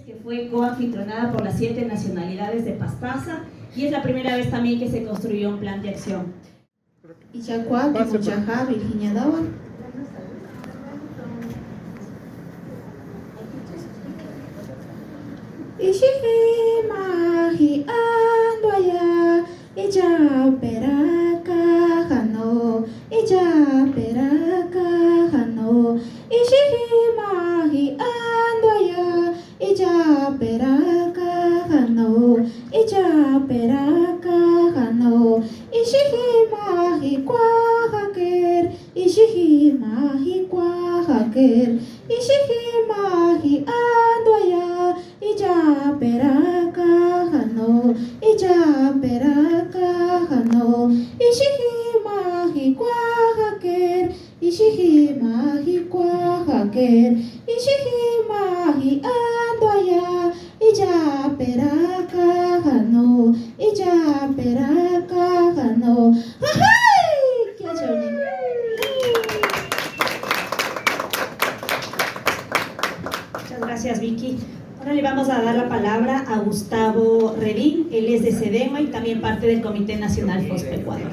que fue coanfitrionada por las 7 nacionalidades de Pastaza y es la primera vez también que se construyó un plan de acción. Ichacuaki, Muchajá, Virginia Dawan. Ishimahi Andoya, Ija Peraka Hano, Ija Peraka Hano, Ishimahi Andoya, Ija Peraka Hano, Ija Peraka Hano, Ishimahi Kwahaker, Ishimahi Kwahaker, Ishimahi Andoya, Ija Peraka Hano, Ija Peraka Hano, Ishimahi Kwahaker, Ishimahi Kwahaker, Ishimahi Andoya, Ija Peraka Hano, Ija Peraka Hano. ¡Ay! ¡Qué chévere! Muchas gracias, Vicky. Ahora le vamos a dar la palabra a Gustavo Redín. Él es de CEDEMA y también parte del Comité Nacional FOSPA Ecuador.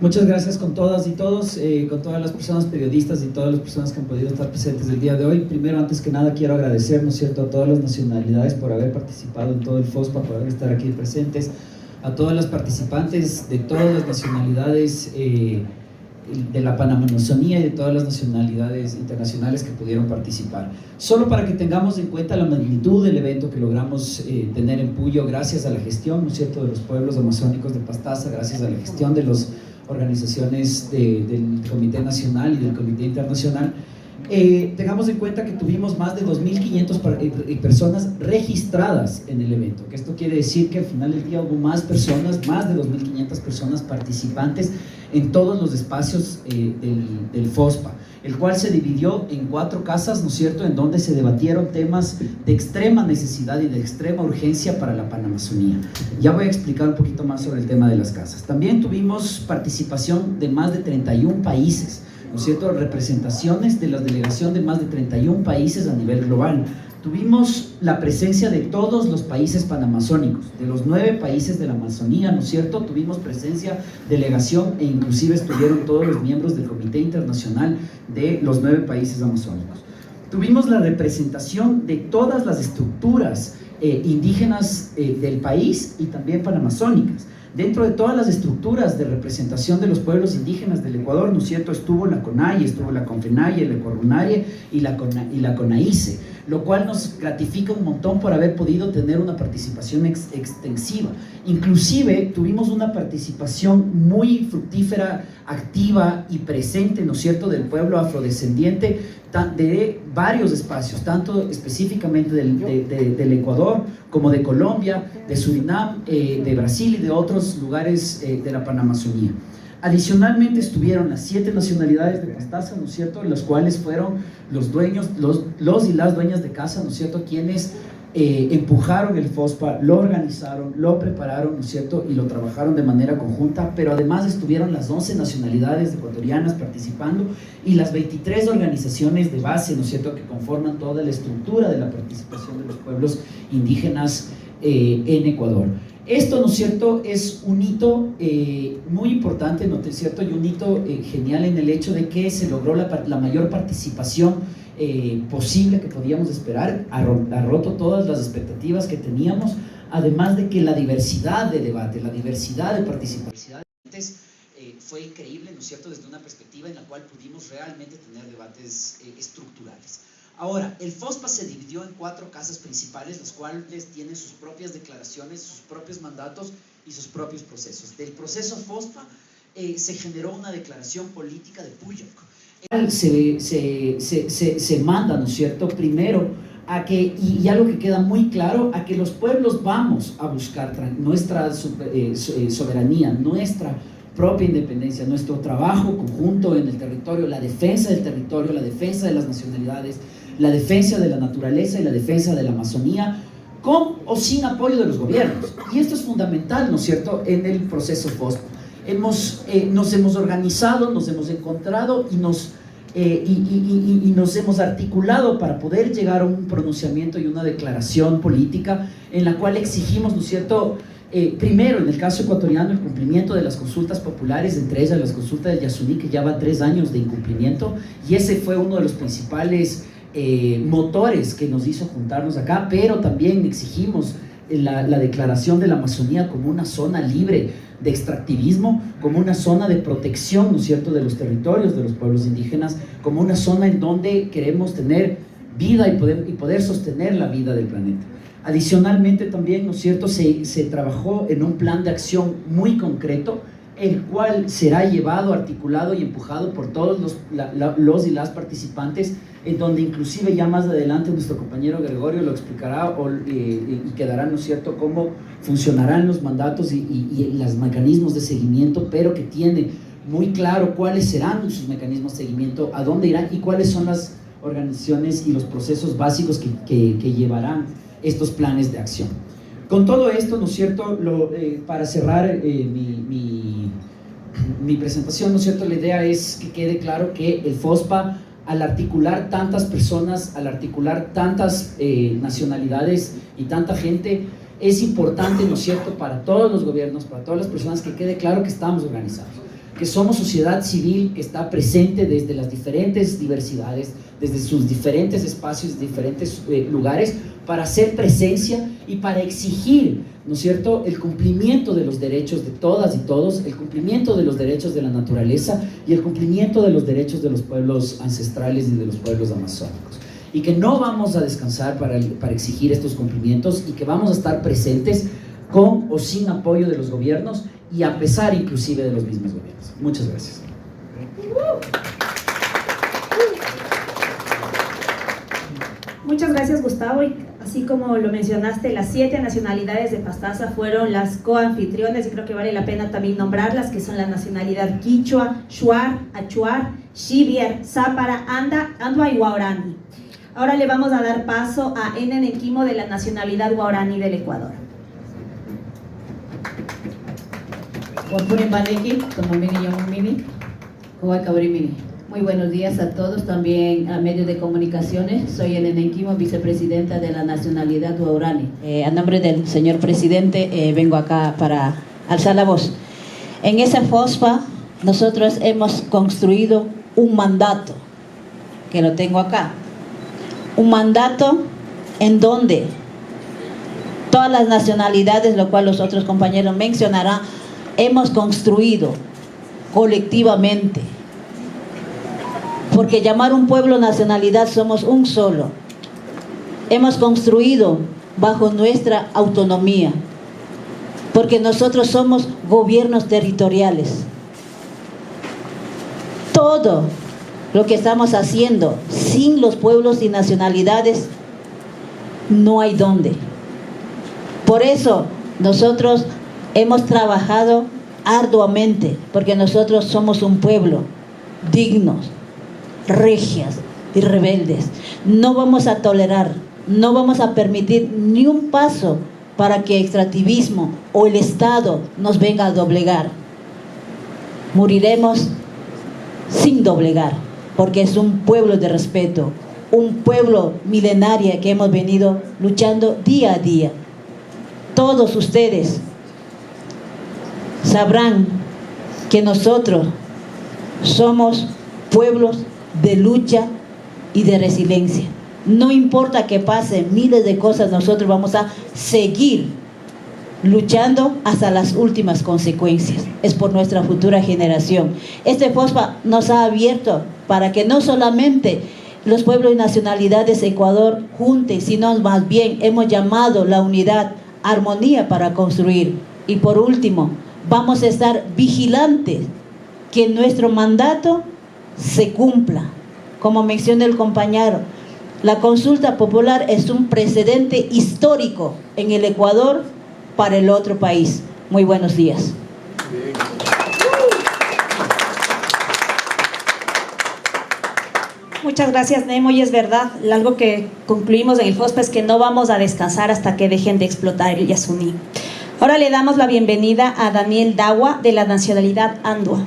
Muchas gracias con todas y todos, con todas las personas periodistas y todas las personas que han podido estar presentes el día de hoy. Primero, antes que nada, quiero agradecer, ¿no es cierto?, a todas las nacionalidades por haber participado en todo el FOSPA, por haber estar aquí presentes, a todas las participantes de todas las nacionalidades de la Panamazonía y de todas las nacionalidades internacionales que pudieron participar. Solo para que tengamos en cuenta la magnitud del evento que logramos tener en Puyo, gracias a la gestión, ¿no es cierto?, de los pueblos amazónicos de Pastaza, gracias a la gestión de las organizaciones del Comité Nacional y del Comité Internacional. Tengamos en cuenta que tuvimos más de 2.500 personas registradas en el evento, que esto quiere decir que al final del día hubo más personas, más de 2.500 personas participantes en todos los espacios del FOSPA, el cual se dividió en 4 casas, ¿no es cierto?, en donde se debatieron temas de extrema necesidad y de extrema urgencia para la Panamazonía. Ya voy a explicar un poquito más sobre el tema de las casas. También tuvimos participación de más de 31 países, ¿no es cierto?, representaciones de la delegación de más de 31 países a nivel global. Tuvimos la presencia de todos los países panamazónicos, de los 9 países de la Amazonía, ¿no es cierto?, tuvimos presencia, delegación e inclusive estuvieron todos los miembros del Comité Internacional de los 9 países amazónicos. Tuvimos la representación de todas las estructuras indígenas del país y también panamazónicas. Dentro de todas las estructuras de representación de los pueblos indígenas del Ecuador, ¿no es cierto?, estuvo la CONAIE, estuvo la CONFENAIE, la CORUNARIE y la CONAICE, lo cual nos gratifica un montón por haber podido tener una participación extensiva. Inclusive tuvimos una participación muy fructífera, activa y presente, ¿no es cierto?, del pueblo afrodescendiente de varios espacios, tanto específicamente del Ecuador como de Colombia, de Surinam, de Brasil y de otros lugares de la Panamazonía. Adicionalmente estuvieron las 7 nacionalidades de Pastaza, ¿no es cierto?, los cuales fueron los dueños, los y las dueñas de casa, ¿no es cierto?, quienes empujaron el FOSPA, lo organizaron, lo prepararon, ¿no es cierto?, y lo trabajaron de manera conjunta, pero además estuvieron las 11 nacionalidades ecuatorianas participando y las 23 organizaciones de base, ¿no es cierto?, que conforman toda la estructura de la participación de los pueblos indígenas en Ecuador. Esto, ¿no es cierto?, es un hito muy importante, ¿no es cierto?, y un hito genial en el hecho de que se logró la mayor participación posible que podíamos esperar, ha roto todas las expectativas que teníamos, además de que la diversidad de debate, la diversidad de participación fue increíble, ¿no es cierto?, desde una perspectiva en la cual pudimos realmente tener debates estructurales. Ahora, el FOSPA se dividió en 4 casas principales, las cuales tienen sus propias declaraciones, sus propios mandatos y sus propios procesos. Del proceso FOSPA se generó una declaración política de Puyo. Se manda, ¿no es cierto?, primero a que, y algo que queda muy claro, a que los pueblos vamos a buscar nuestra soberanía, nuestra propia independencia, nuestro trabajo conjunto en el territorio, la defensa del territorio, la defensa de las nacionalidades, la defensa de la naturaleza y la defensa de la Amazonía, con o sin apoyo de los gobiernos. Y esto es fundamental, ¿no es cierto?, en el proceso FOSPA. Nos hemos organizado, nos hemos encontrado y nos y nos hemos articulado para poder llegar a un pronunciamiento y una declaración política en la cual exigimos, ¿no es cierto?, primero, en el caso ecuatoriano, el cumplimiento de las consultas populares, entre ellas las consultas del Yasuní, que ya va 3 años de incumplimiento, y ese fue uno de los principales motores que nos hizo juntarnos acá, pero también exigimos la declaración de la Amazonía como una zona libre de extractivismo, como una zona de protección, ¿no es cierto?, de los territorios de los pueblos indígenas, como una zona en donde queremos tener vida y poder sostener la vida del planeta. Adicionalmente también, ¿no es cierto?, se trabajó en un plan de acción muy concreto, el cual será llevado, articulado y empujado por todos los y las participantes, en donde inclusive ya más adelante nuestro compañero Gregorio lo explicará y quedará, ¿no es cierto?, cómo funcionarán los mandatos y los mecanismos de seguimiento, pero que tiene muy claro cuáles serán sus mecanismos de seguimiento, a dónde irán y cuáles son las organizaciones y los procesos básicos que llevarán estos planes de acción. Con todo esto, ¿no es cierto?, para cerrar mi presentación, ¿no es cierto?, la idea es que quede claro que el FOSPA, al articular tantas personas, al articular tantas nacionalidades y tanta gente, es importante, ¿no es cierto?, para todos los gobiernos, para todas las personas, que quede claro que estamos organizados, que somos sociedad civil que está presente desde las diferentes diversidades, desde sus diferentes espacios, diferentes lugares, para hacer presencia y para exigir, ¿no es cierto?, el cumplimiento de los derechos de todas y todos, el cumplimiento de los derechos de la naturaleza y el cumplimiento de los derechos de los pueblos ancestrales y de los pueblos amazónicos. Y que no vamos a descansar para exigir estos cumplimientos y que vamos a estar presentes con o sin apoyo de los gobiernos y a pesar inclusive de los mismos gobiernos. Muchas gracias. Muchas gracias, Gustavo. Y así como lo mencionaste, las 7 nacionalidades de Pastaza fueron las coanfitriones, y creo que vale la pena también nombrarlas, que son la nacionalidad quichua, shuar, achuar, xivier, zápara, andua y guaraní. Ahora le vamos a dar paso a Enenenquimo, de la nacionalidad guaraní del Ecuador. Muy buenos días a todos, también a medios de comunicaciones. Soy Enenenquimo, vicepresidenta de la nacionalidad guaraní. A nombre del señor presidente, vengo acá para alzar la voz. En esa FOSPA nosotros hemos construido un mandato, que lo tengo acá. Un mandato en donde todas las nacionalidades, lo cual los otros compañeros mencionarán, hemos construido colectivamente. Porque llamar un pueblo nacionalidad somos un solo. Hemos construido bajo nuestra autonomía, porque nosotros somos gobiernos territoriales. Todo lo que estamos haciendo sin los pueblos y nacionalidades, no hay dónde. Por eso nosotros hemos trabajado arduamente, porque nosotros somos un pueblo dignos, regias y rebeldes. No vamos a tolerar, no vamos a permitir ni un paso para que el extractivismo o el Estado nos venga a doblegar. Moriremos sin doblegar, porque es un pueblo de respeto, un pueblo milenario que hemos venido luchando día a día. Todos ustedes sabrán que nosotros somos pueblos de lucha y de resiliencia. No importa que pasen miles de cosas, nosotros vamos a seguir luchando hasta las últimas consecuencias. Es por nuestra futura generación. Este FOSPA nos ha abierto para que no solamente los pueblos y nacionalidades de Ecuador junten, sino más bien hemos llamado la unidad, armonía para construir. Y por último, vamos a estar vigilantes que nuestro mandato se cumpla. Como mencionó el compañero, la consulta popular es un precedente histórico en el Ecuador para el otro país. Muy buenos días. Muchas gracias, Nemo, y es verdad, algo que concluimos en el FOSPA es que no vamos a descansar hasta que dejen de explotar el Yasuní. Ahora le damos la bienvenida a Daniel Dawa, de la nacionalidad andua.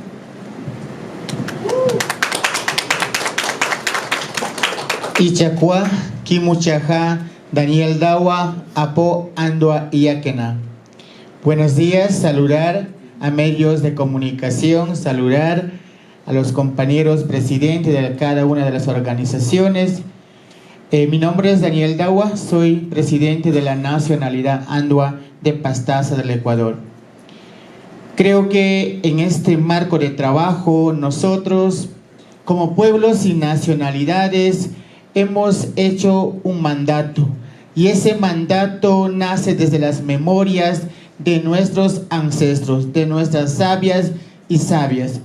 Ichakua, Kimuchaja, Daniel Dawa, Apo Andua Iakena. Buenos días, saludar a medios de comunicación, saludar a los compañeros presidentes de cada una de las organizaciones. Mi nombre es Daniel Dawa, soy presidente de la nacionalidad Andua de Pastaza del Ecuador. Creo que en este marco de trabajo nosotros, como pueblos y nacionalidades, hemos hecho un mandato, y ese mandato nace desde las memorias de nuestros ancestros, de nuestras sabias y sabias.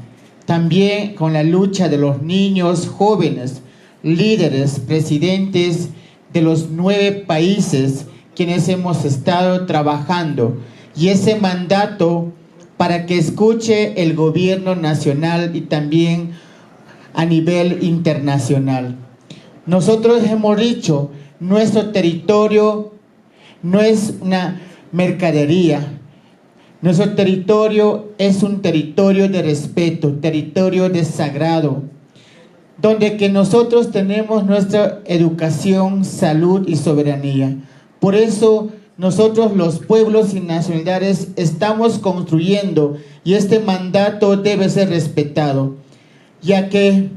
También con la lucha de los niños, jóvenes, líderes, presidentes de los 9 países quienes hemos estado trabajando, y ese mandato para que escuche el gobierno nacional y también a nivel internacional. Nosotros hemos dicho, nuestro territorio no es una mercadería, nuestro territorio es un territorio de respeto, territorio de sagrado, donde que nosotros tenemos nuestra educación, salud y soberanía. Por eso nosotros los pueblos y nacionalidades estamos construyendo, y este mandato debe ser respetado, ya que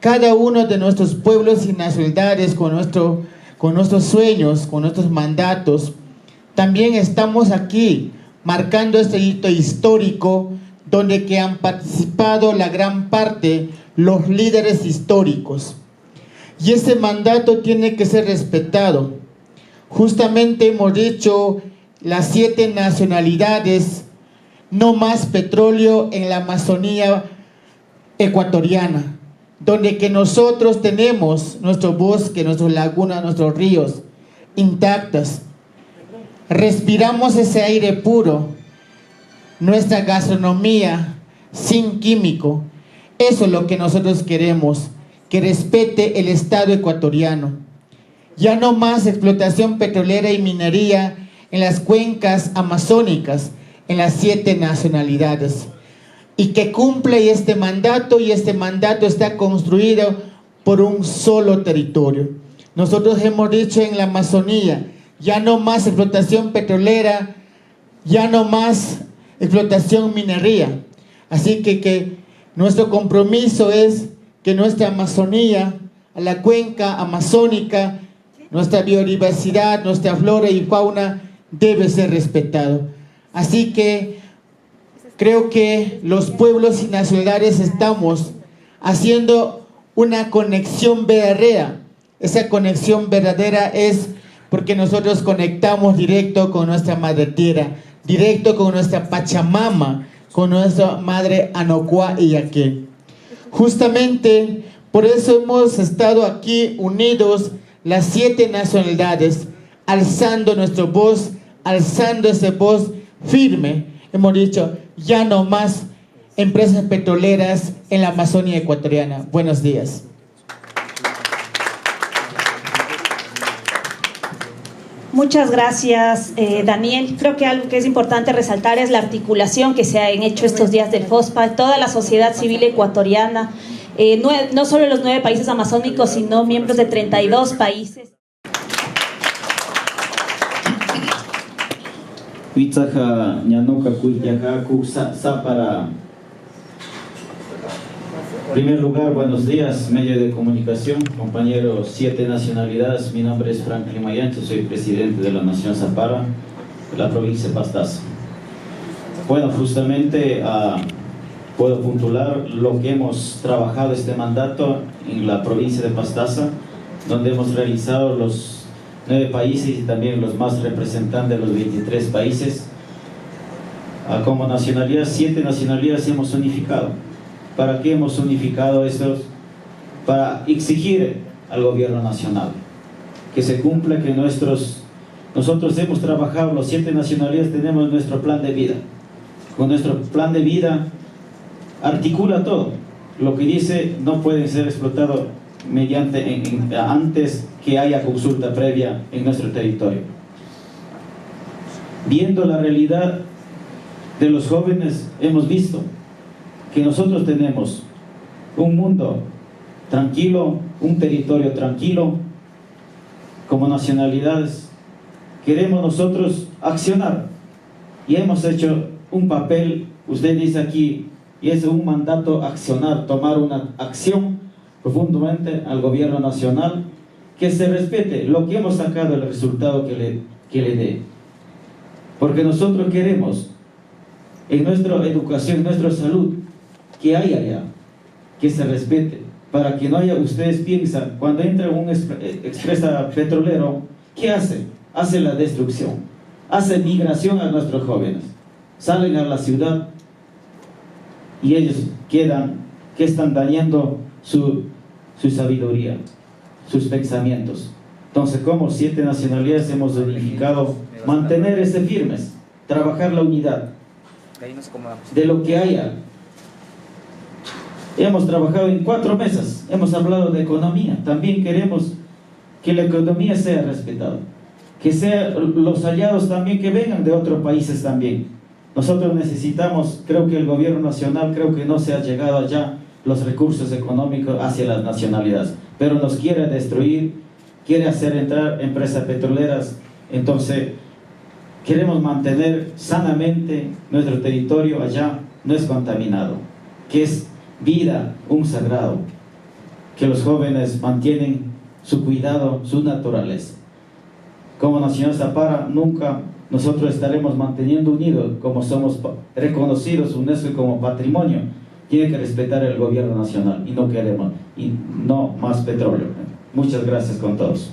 cada uno de nuestros pueblos y nacionalidades con nuestros sueños, con nuestros mandatos, también estamos aquí marcando este hito histórico donde que han participado la gran parte los líderes históricos. Y ese mandato tiene que ser respetado. Justamente hemos dicho las 7 nacionalidades, no más petróleo en la Amazonía ecuatoriana, donde que nosotros tenemos nuestro bosque, nuestras lagunas, nuestros ríos intactas. Respiramos ese aire puro, nuestra gastronomía sin químico. Eso es lo que nosotros queremos, que respete el Estado ecuatoriano. Ya no más explotación petrolera y minería en las cuencas amazónicas, en las 7 nacionalidades. Y que cumpla este mandato, y este mandato está construido por un solo territorio. Nosotros hemos dicho en la Amazonía, ya no más explotación petrolera, ya no más explotación minería. Así que nuestro compromiso es que nuestra Amazonía, la cuenca amazónica, nuestra biodiversidad, nuestra flora y fauna debe ser respetado. Así que creo que los pueblos y nacionalidades estamos haciendo una conexión verdadera. Esa conexión verdadera es porque nosotros conectamos directo con nuestra madre tierra, directo con nuestra Pachamama, con nuestra madre Anocua y Yaque. Justamente por eso hemos estado aquí unidos las 7 nacionalidades, alzando nuestra voz, alzando esa voz firme. Hemos dicho, ya no más empresas petroleras en la Amazonía ecuatoriana. Buenos días. Muchas gracias, Daniel. Creo que algo que es importante resaltar es la articulación que se ha hecho estos días del FOSPA, toda la sociedad civil ecuatoriana, no solo los 9 países amazónicos, sino miembros de 32 países. Pitzaja ñanuka kuyaja kuksa para. En primer lugar, buenos días, medio de comunicación, compañeros 7 nacionalidades. Mi nombre es Franklin Mayancho, soy presidente de la Nación Zapara, de la provincia de Pastaza. Bueno, justamente puedo puntuar lo que hemos trabajado este mandato en la provincia de Pastaza, donde hemos realizado los 9 países y también los más representantes de los 23 países. Como nacionalidad, 7 nacionalidades hemos unificado. ¿Para qué hemos unificado estos? Para exigir al gobierno nacional que se cumpla, que nosotros hemos trabajado, los 7 nacionalidades tenemos nuestro plan de vida. Con nuestro plan de vida articula todo. Lo que dice, no pueden ser explotados antes que haya consulta previa en nuestro territorio. Viendo la realidad de los jóvenes, hemos visto que nosotros tenemos un mundo tranquilo, un territorio tranquilo. Como nacionalidades queremos nosotros accionar y hemos hecho un papel, usted dice aquí, y es un mandato accionar, tomar una acción profundamente al gobierno nacional, que se respete lo que hemos sacado, el resultado que le dé. Porque nosotros queremos en nuestra educación, en nuestra salud, que haya allá, que se respete, para que no haya, ustedes piensan, cuando entra un expresa petrolero, ¿qué hace? Hace la destrucción, hace migración a nuestros jóvenes, salen a la ciudad y ellos quedan, que están dañando su sabiduría, sus pensamientos. Entonces, como 7 nacionalidades hemos unificado, mantener ese firmes, trabajar la unidad de lo que haya. Hemos trabajado en 4 mesas, hemos hablado de economía, también queremos que la economía sea respetada, que sean los aliados también que vengan de otros países también. Nosotros necesitamos, creo que el gobierno nacional, creo que no se ha llegado allá los recursos económicos hacia las nacionalidades, pero nos quiere destruir, quiere hacer entrar empresas petroleras. Entonces queremos mantener sanamente nuestro territorio allá, no es contaminado, que es vida, un sagrado, que los jóvenes mantienen su cuidado, su naturaleza. Como Nación Zapara, nunca nosotros estaremos manteniendo unidos, como somos reconocidos UNESCO como patrimonio. Tiene que respetar el gobierno nacional y no queremos, y no más petróleo. Muchas gracias con todos.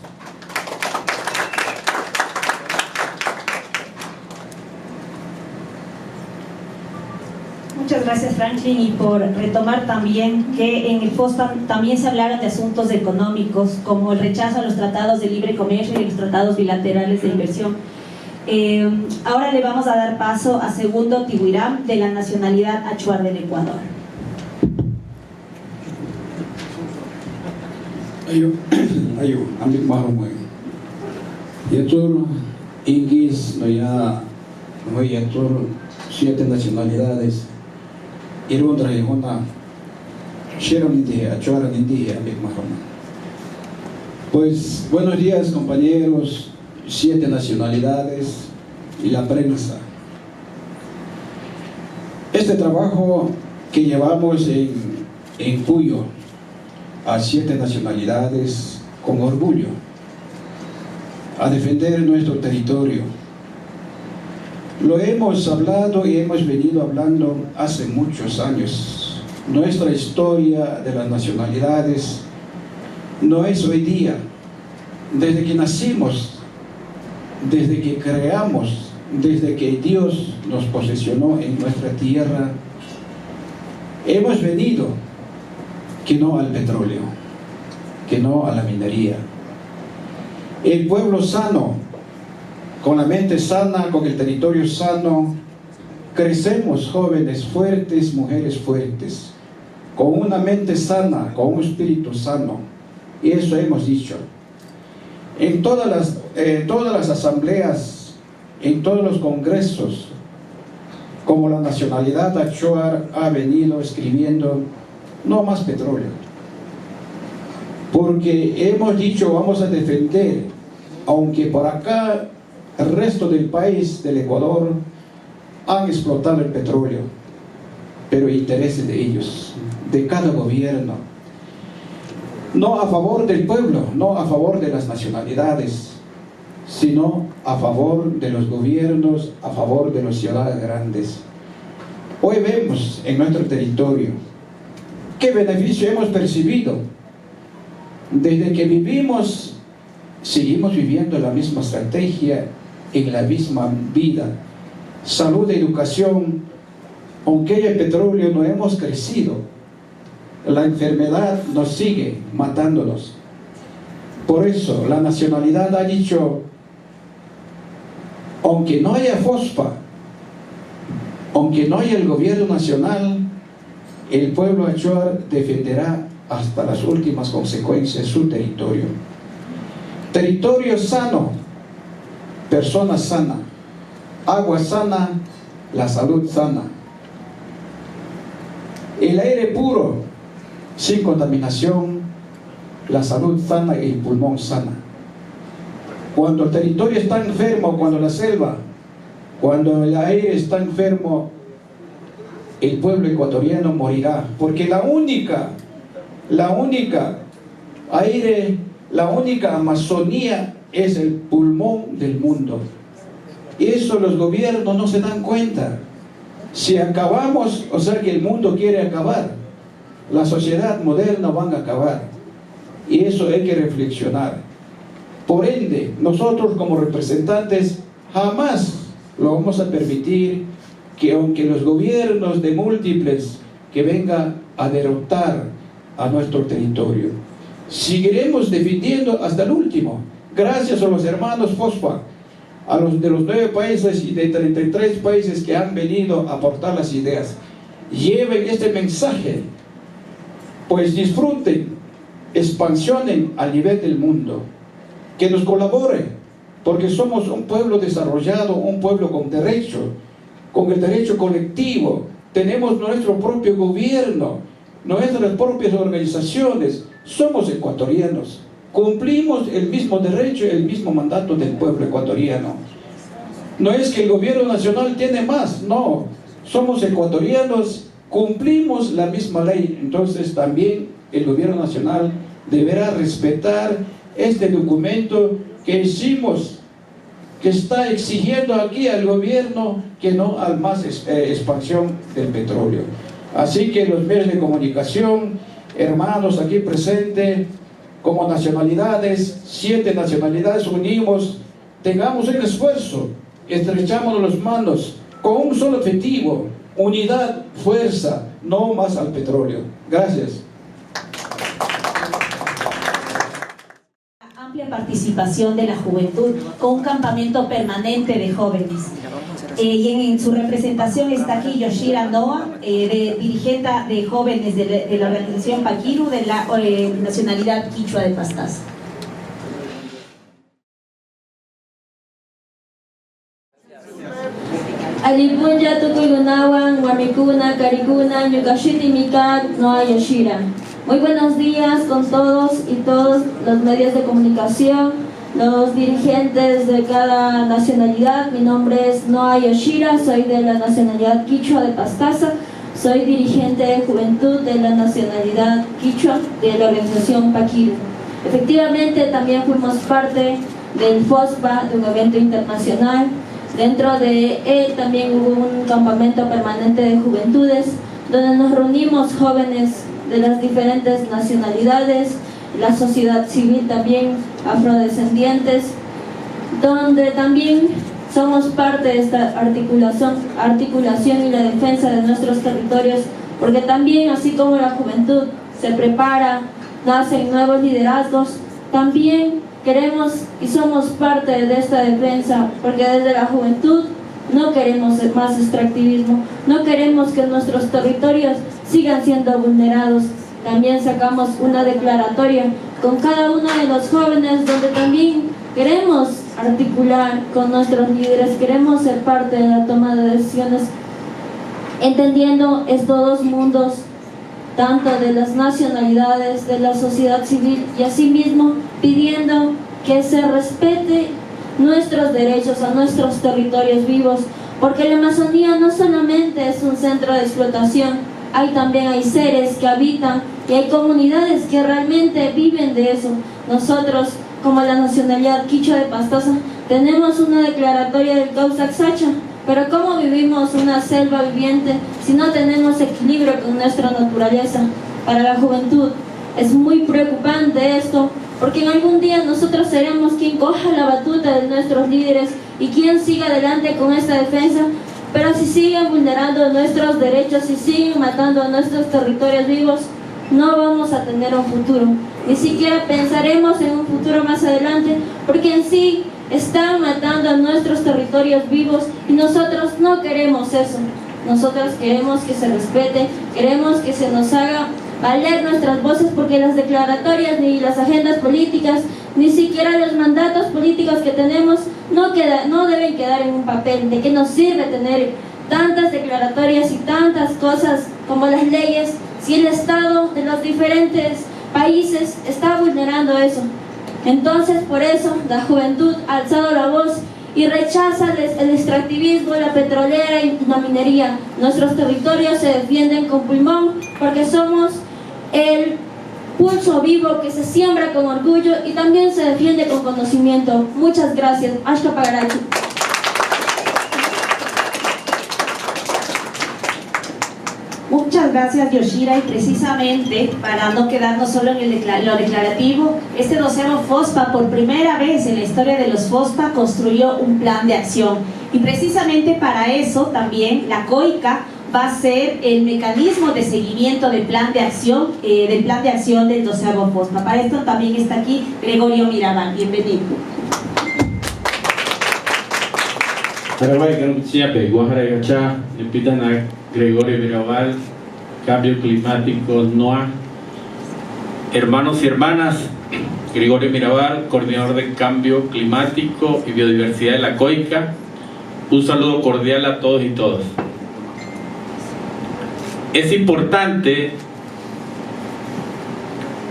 Muchas gracias, Franklin, y por retomar también que en el FOSPA también se hablaron de asuntos económicos, como el rechazo a los tratados de libre comercio y los tratados bilaterales de inversión. Ahora le vamos a dar paso a Segundo Tibuirán, de la nacionalidad achuar del Ecuador. Ayo, ambil mahrum yatur Inggris no yatur 7 nacionalidades irundra hona shero nindije achuara nindije ambil mahrum. Pues buenos días, compañeros, 7 nacionalidades y la prensa. Este trabajo que llevamos en Cuyo a 7 nacionalidades con orgullo a defender nuestro territorio, lo hemos hablado y hemos venido hablando hace muchos años. Nuestra historia de las nacionalidades no es hoy día. Desde que nacimos, desde que creamos, desde que Dios nos posesionó en nuestra tierra, hemos venido que no al petróleo, que no a la minería. El pueblo sano, con la mente sana, con el territorio sano, crecemos jóvenes fuertes, mujeres fuertes, con una mente sana, con un espíritu sano. Y eso hemos dicho. En todas las asambleas, en todos los congresos, como la nacionalidad achuar ha venido escribiendo, no más petróleo, porque hemos dicho vamos a defender, aunque por acá el resto del país, del Ecuador, han explotado el petróleo, pero intereses de ellos, de cada gobierno, no a favor del pueblo, no a favor de las nacionalidades, sino a favor de los gobiernos, a favor de los ciudades grandes. Hoy vemos en nuestro territorio qué beneficio hemos percibido. Desde que vivimos, seguimos viviendo la misma estrategia, en la misma vida. Salud, educación, aunque haya petróleo, no hemos crecido. La enfermedad nos sigue matándonos. Por eso la nacionalidad ha dicho, aunque no haya FOSPA, aunque no haya el gobierno nacional, el pueblo achuar defenderá hasta las últimas consecuencias su territorio. Territorio sano, persona sana, agua sana, la salud sana. El aire puro, sin contaminación, la salud sana y el pulmón sana. Cuando el territorio está enfermo, cuando la selva, cuando el aire está enfermo, el pueblo ecuatoriano morirá, porque la única aire, la única Amazonía es el pulmón del mundo. Y eso los gobiernos no se dan cuenta. Si acabamos, o sea que el mundo quiere acabar, la sociedad moderna van a acabar. Y eso hay que reflexionar. Por ende, nosotros como representantes jamás lo vamos a permitir que, aunque los gobiernos de múltiples que vengan a derrotar a nuestro territorio, seguiremos defendiendo hasta el último, gracias a los hermanos FOSPA, a los de los 9 países y de 33 países que han venido a aportar las ideas. Lleven este mensaje, pues disfruten, expansionen a nivel del mundo, que nos colabore, porque somos un pueblo desarrollado, un pueblo con derecho, con el derecho colectivo. Tenemos nuestro propio gobierno, nuestras propias organizaciones. Somos ecuatorianos, cumplimos el mismo derecho y el mismo mandato del pueblo ecuatoriano. No es que el gobierno nacional tiene más, no, somos ecuatorianos, cumplimos la misma ley. Entonces también el gobierno nacional deberá respetar este documento que hicimos, que está exigiendo aquí al gobierno que no al más expansión del petróleo. Así que los medios de comunicación, hermanos aquí presentes, como nacionalidades, 7 nacionalidades unimos, tengamos un esfuerzo, estrechamos las manos con un solo objetivo: unidad, fuerza, no más al petróleo. Gracias. Amplia participación de la juventud con un campamento permanente de jóvenes. Y en su representación está aquí Yoshira Noa, dirigente de jóvenes de la organización Paquiru de la nacionalidad quichua de Pastaza. Alipunya Tukuigunawan, Wamikuna, Karikuna, Yukashiti Mika, Noa Yoshira. Muy buenos días con todos y todos los medios de comunicación, los dirigentes de cada nacionalidad. Mi nombre es Noa Yoshira, soy de la nacionalidad quichua de Pastaza, soy dirigente de juventud de la nacionalidad quichua de la organización Paquiru. Efectivamente, también fuimos parte del FOSPA, de un evento internacional. Dentro de él también hubo un campamento permanente de juventudes, donde nos reunimos jóvenes de las diferentes nacionalidades, la sociedad civil también, afrodescendientes, donde también somos parte de esta articulación y la defensa de nuestros territorios, porque también, así como la juventud se prepara, nacen nuevos liderazgos, también queremos y somos parte de esta defensa, porque desde la juventud no queremos más extractivismo, no queremos que nuestros territorios sigan siendo vulnerados. También sacamos una declaratoria con cada uno de los jóvenes, donde también queremos articular con nuestros líderes, queremos ser parte de la toma de decisiones, entendiendo estos dos mundos, tanto de las nacionalidades, de la sociedad civil, y asimismo pidiendo que se respete nuestros derechos a nuestros territorios vivos, porque la Amazonía no solamente es un centro de explotación, hay seres que habitan y hay comunidades que realmente viven de eso. Nosotros, como la nacionalidad quichua de Pastaza, tenemos una declaratoria del Causac Sacha, pero ¿cómo vivimos una selva viviente si no tenemos equilibrio con nuestra naturaleza? Para la juventud es muy preocupante esto, porque en algún día nosotros seremos quien coja la batuta de nuestros líderes y quien siga adelante con esta defensa. Pero si siguen vulnerando nuestros derechos, si siguen matando a nuestros territorios vivos, no vamos a tener un futuro. Ni siquiera pensaremos en un futuro más adelante, porque en sí están matando a nuestros territorios vivos y nosotros no queremos eso. Nosotros queremos que se respete, queremos que se nos haga valer nuestras voces, porque las declaratorias, ni las agendas políticas, ni siquiera los mandatos políticos que tenemos no deben quedar en un papel. ¿De qué nos sirve tener tantas declaratorias y tantas cosas como las leyes si el Estado de los diferentes países está vulnerando eso. Entonces, por eso, la juventud ha alzado la voz y rechaza el extractivismo, la petrolera y la minería. Nuestros territorios se defienden con pulmón porque somos el pulso vivo que se siembra con orgullo y también se defiende con conocimiento. Muchas gracias. Ashka Pagarachi. Muchas gracias, Yoshira, y precisamente para no quedarnos solo en lo declarativo, este 12º FOSPA, por primera vez en la historia de los FOSPA, construyó un plan de acción, y precisamente para eso también la COICA va a ser el mecanismo de seguimiento del plan de acción del 12º FOSPA. Para esto también está aquí Gregorio Mirabal. Bienvenido. Gregorio Mirabal, Cambio Climático NOA. Hermanos y hermanas, Gregorio Mirabal, coordinador de Cambio Climático y Biodiversidad de la COICA. Un saludo cordial a todos y todas. Es importante,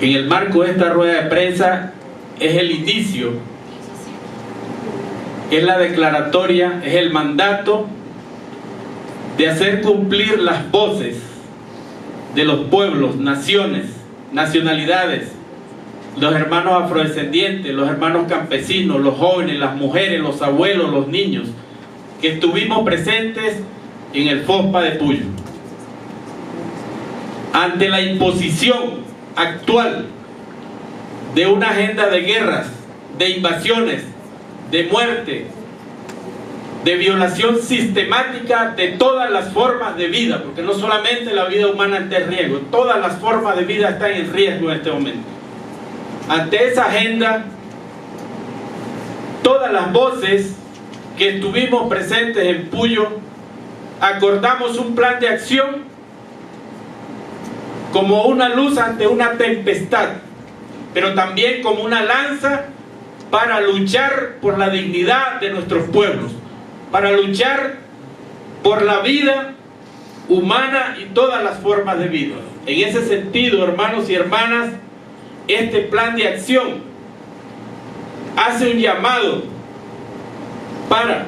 en el marco de esta rueda de prensa, es el inicio, es la declaratoria, es el mandato de hacer cumplir las voces de los pueblos, naciones, nacionalidades, los hermanos afrodescendientes, los hermanos campesinos, los jóvenes, las mujeres, los abuelos, los niños, que estuvimos presentes en el FOSPA de Puyo. Ante la imposición actual de una agenda de guerras, de invasiones, de muerte, de violación sistemática de todas las formas de vida, porque no solamente la vida humana está en riesgo, todas las formas de vida están en riesgo en este momento. Ante esa agenda, todas las voces que estuvimos presentes en Puyo, acordamos un plan de acción como una luz ante una tempestad, pero también como una lanza para luchar por la dignidad de nuestros pueblos, para luchar por la vida humana y todas las formas de vida. En ese sentido, hermanos y hermanas, este plan de acción hace un llamado para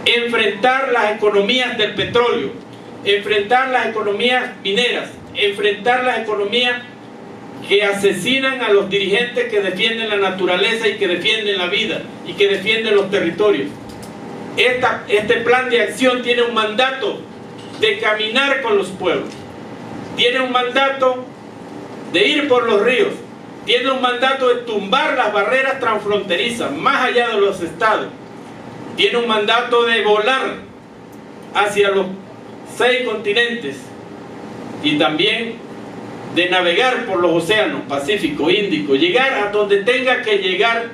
enfrentar las economías del petróleo, enfrentar las economías mineras, enfrentar las economías que asesinan a los dirigentes que defienden la naturaleza y que defienden la vida y que defienden los territorios. Este plan de acción tiene un mandato de caminar con los pueblos, tiene un mandato de ir por los ríos, tiene un mandato de tumbar las barreras transfronterizas más allá de los estados, tiene un mandato de volar hacia los 6 continentes y también de navegar por los océanos Pacífico, Índico, llegar a donde tenga que llegar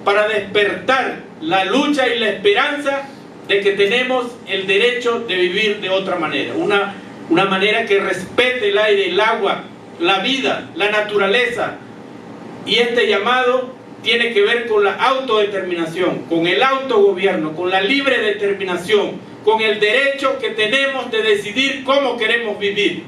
para despertar la lucha y la esperanza de que tenemos el derecho de vivir de otra manera, una manera que respete el aire, el agua, la vida, la naturaleza. Y este llamado tiene que ver con la autodeterminación, con el autogobierno, con la libre determinación, con el derecho que tenemos de decidir cómo queremos vivir.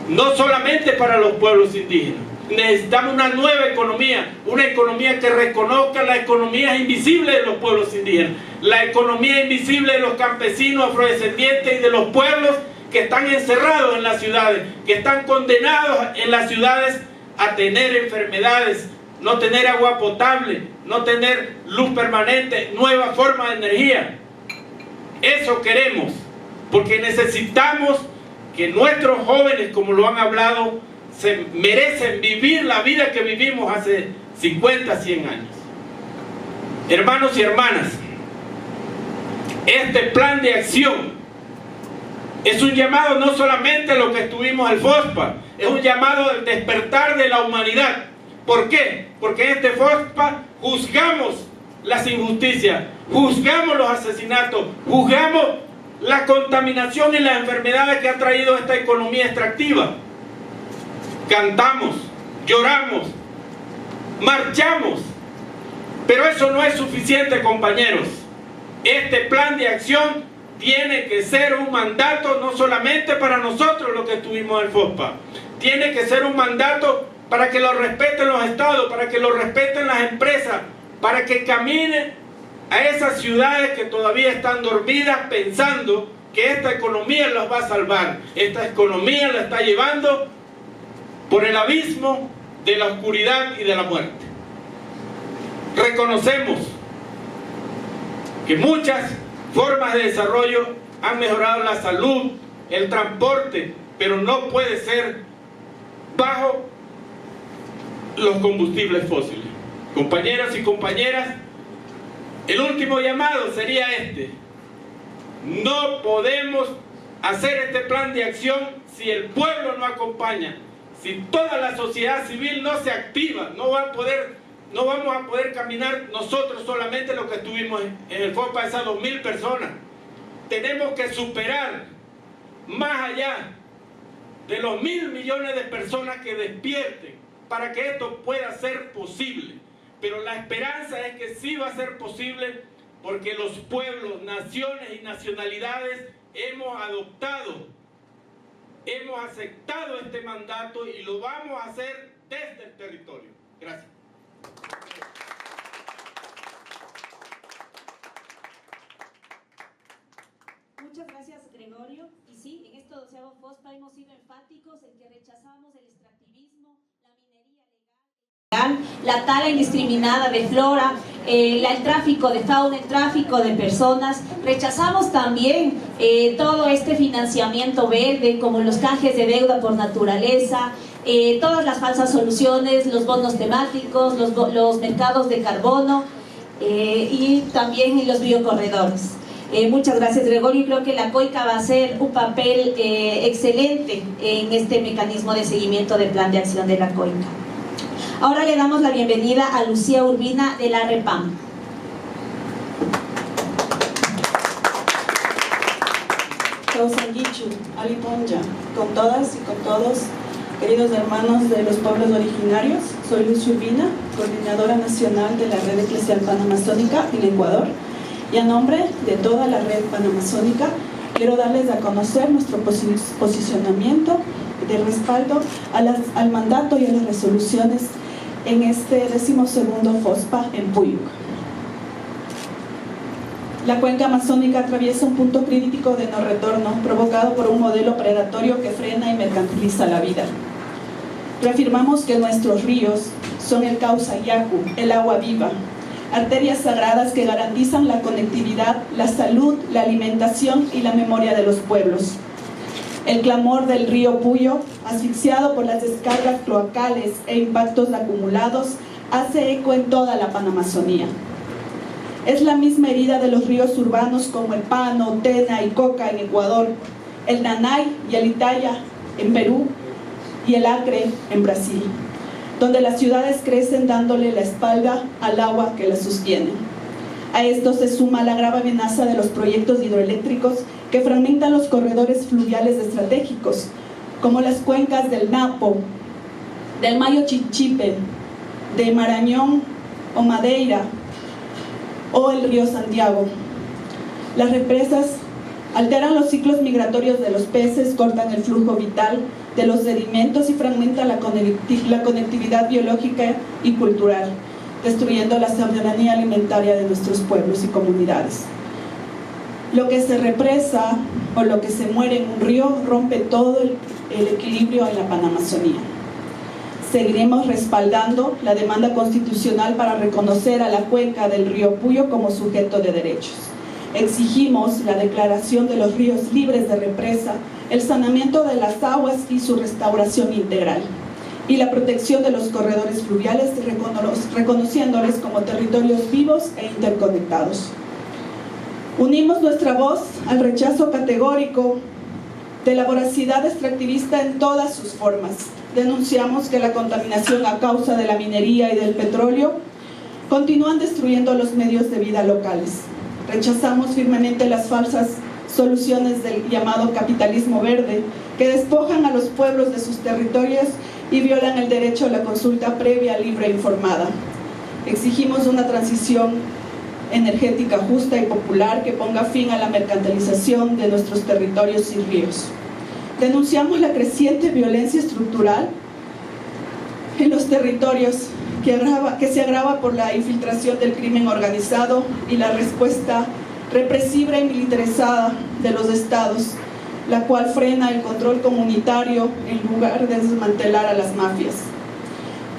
No solamente para los pueblos indígenas. Necesitamos una nueva economía, una economía que reconozca la economía invisible de los pueblos indígenas, la economía invisible de los campesinos afrodescendientes y de los pueblos que están encerrados en las ciudades, que están condenados en las ciudades a tener enfermedades, no tener agua potable, no tener luz permanente, nueva forma de energía. Eso queremos, porque necesitamos que nuestros jóvenes, como lo han hablado, se merecen vivir la vida que vivimos hace 50, 100 años. Hermanos y hermanas, este plan de acción es un llamado no solamente a lo que estuvimos al FOSPA, es un llamado al despertar de la humanidad. ¿Por qué? Porque en este FOSPA juzgamos las injusticias, juzgamos los asesinatos, juzgamos la contaminación y las enfermedades que ha traído esta economía extractiva. Cantamos, lloramos, marchamos, pero eso no es suficiente, compañeros. Este plan de acción tiene que ser un mandato no solamente para nosotros los que estuvimos en el FOSPA, tiene que ser un mandato para que lo respeten los estados, para que lo respeten las empresas, para que caminen a esas ciudades que todavía están dormidas pensando que esta economía los va a salvar. Esta economía la está llevando por el abismo de la oscuridad y de la muerte. Reconocemos que muchas formas de desarrollo han mejorado la salud, el transporte, pero no puede ser bajo los combustibles fósiles. Compañeros y compañeras, el último llamado sería este: no podemos hacer este plan de acción si el pueblo no acompaña, si toda la sociedad civil no se activa. No vamos a poder caminar nosotros solamente lo que estuvimos en el FOSPA, esas 2.000 personas. Tenemos que superar más allá de los 1.000 millones de personas que despierten para que esto pueda ser posible. Pero la esperanza es que sí va a ser posible, porque los pueblos, naciones y nacionalidades hemos aceptado este mandato y lo vamos a hacer desde el territorio. Gracias. Muchas gracias, Gregorio. Y sí, en este 12º FOSPA hemos sido enfáticos en que rechazamos el extractivismo, la minería legal, la tala indiscriminada de flora, el tráfico de fauna, el tráfico de personas. Rechazamos también todo este financiamiento verde, como los canjes de deuda por naturaleza, todas las falsas soluciones, los bonos temáticos, los mercados de carbono y también los biocorredores. Muchas gracias, Gregorio. Creo que la COICA va a hacer un papel excelente en este mecanismo de seguimiento del plan de acción de la COICA. Ahora le damos la bienvenida a Lucía Urbina de la REPAM. Kausanguichu, Aliponja, con todas y con todos, queridos hermanos de los pueblos originarios. Soy Lucía Urbina, coordinadora nacional de la Red Eclesial Panamazónica en Ecuador. Y a nombre de toda la red panamazónica, quiero darles a conocer nuestro posicionamiento de respaldo al mandato y a las resoluciones en este 12º FOSPA en Puyuk. La cuenca amazónica atraviesa un punto crítico de no retorno, provocado por un modelo predatorio que frena y mercantiliza la vida. Reafirmamos que nuestros ríos son el causa yacu, el agua viva, arterias sagradas que garantizan la conectividad, la salud, la alimentación y la memoria de los pueblos. El clamor del río Puyo, asfixiado por las descargas cloacales e impactos acumulados, hace eco en toda la Panamazonía. Es la misma herida de los ríos urbanos como el Pano, Tena y Coca en Ecuador, el Nanay y el Itaya en Perú y el Acre en Brasil, donde las ciudades crecen dándole la espalda al agua que las sostiene. A esto se suma la grave amenaza de los proyectos hidroeléctricos que fragmentan los corredores fluviales estratégicos, como las cuencas del Napo, del Mayo Chichipe, de Marañón o Madeira, o el río Santiago. Las represas alteran los ciclos migratorios de los peces, cortan el flujo vital de los sedimentos y fragmentan la conectividad biológica y cultural, destruyendo la soberanía alimentaria de nuestros pueblos y comunidades. Lo que se represa o lo que se muere en un río rompe todo el equilibrio en la Panamazonía. Seguiremos respaldando la demanda constitucional para reconocer a la cuenca del río Puyo como sujeto de derechos. Exigimos la declaración de los ríos libres de represa, el saneamiento de las aguas y su restauración integral, y la protección de los corredores fluviales, reconociéndoles como territorios vivos e interconectados. Unimos nuestra voz al rechazo categórico de la voracidad extractivista en todas sus formas. Denunciamos que la contaminación a causa de la minería y del petróleo continúan destruyendo los medios de vida locales. Rechazamos firmemente las falsas soluciones del llamado capitalismo verde, que despojan a los pueblos de sus territorios y violan el derecho a la consulta previa, libre e informada. Exigimos una transición energética justa y popular que ponga fin a la mercantilización de nuestros territorios y ríos. Denunciamos la creciente violencia estructural en los territorios que se agrava por la infiltración del crimen organizado y la respuesta represiva y militarizada de los estados, la cual frena el control comunitario en lugar de desmantelar a las mafias.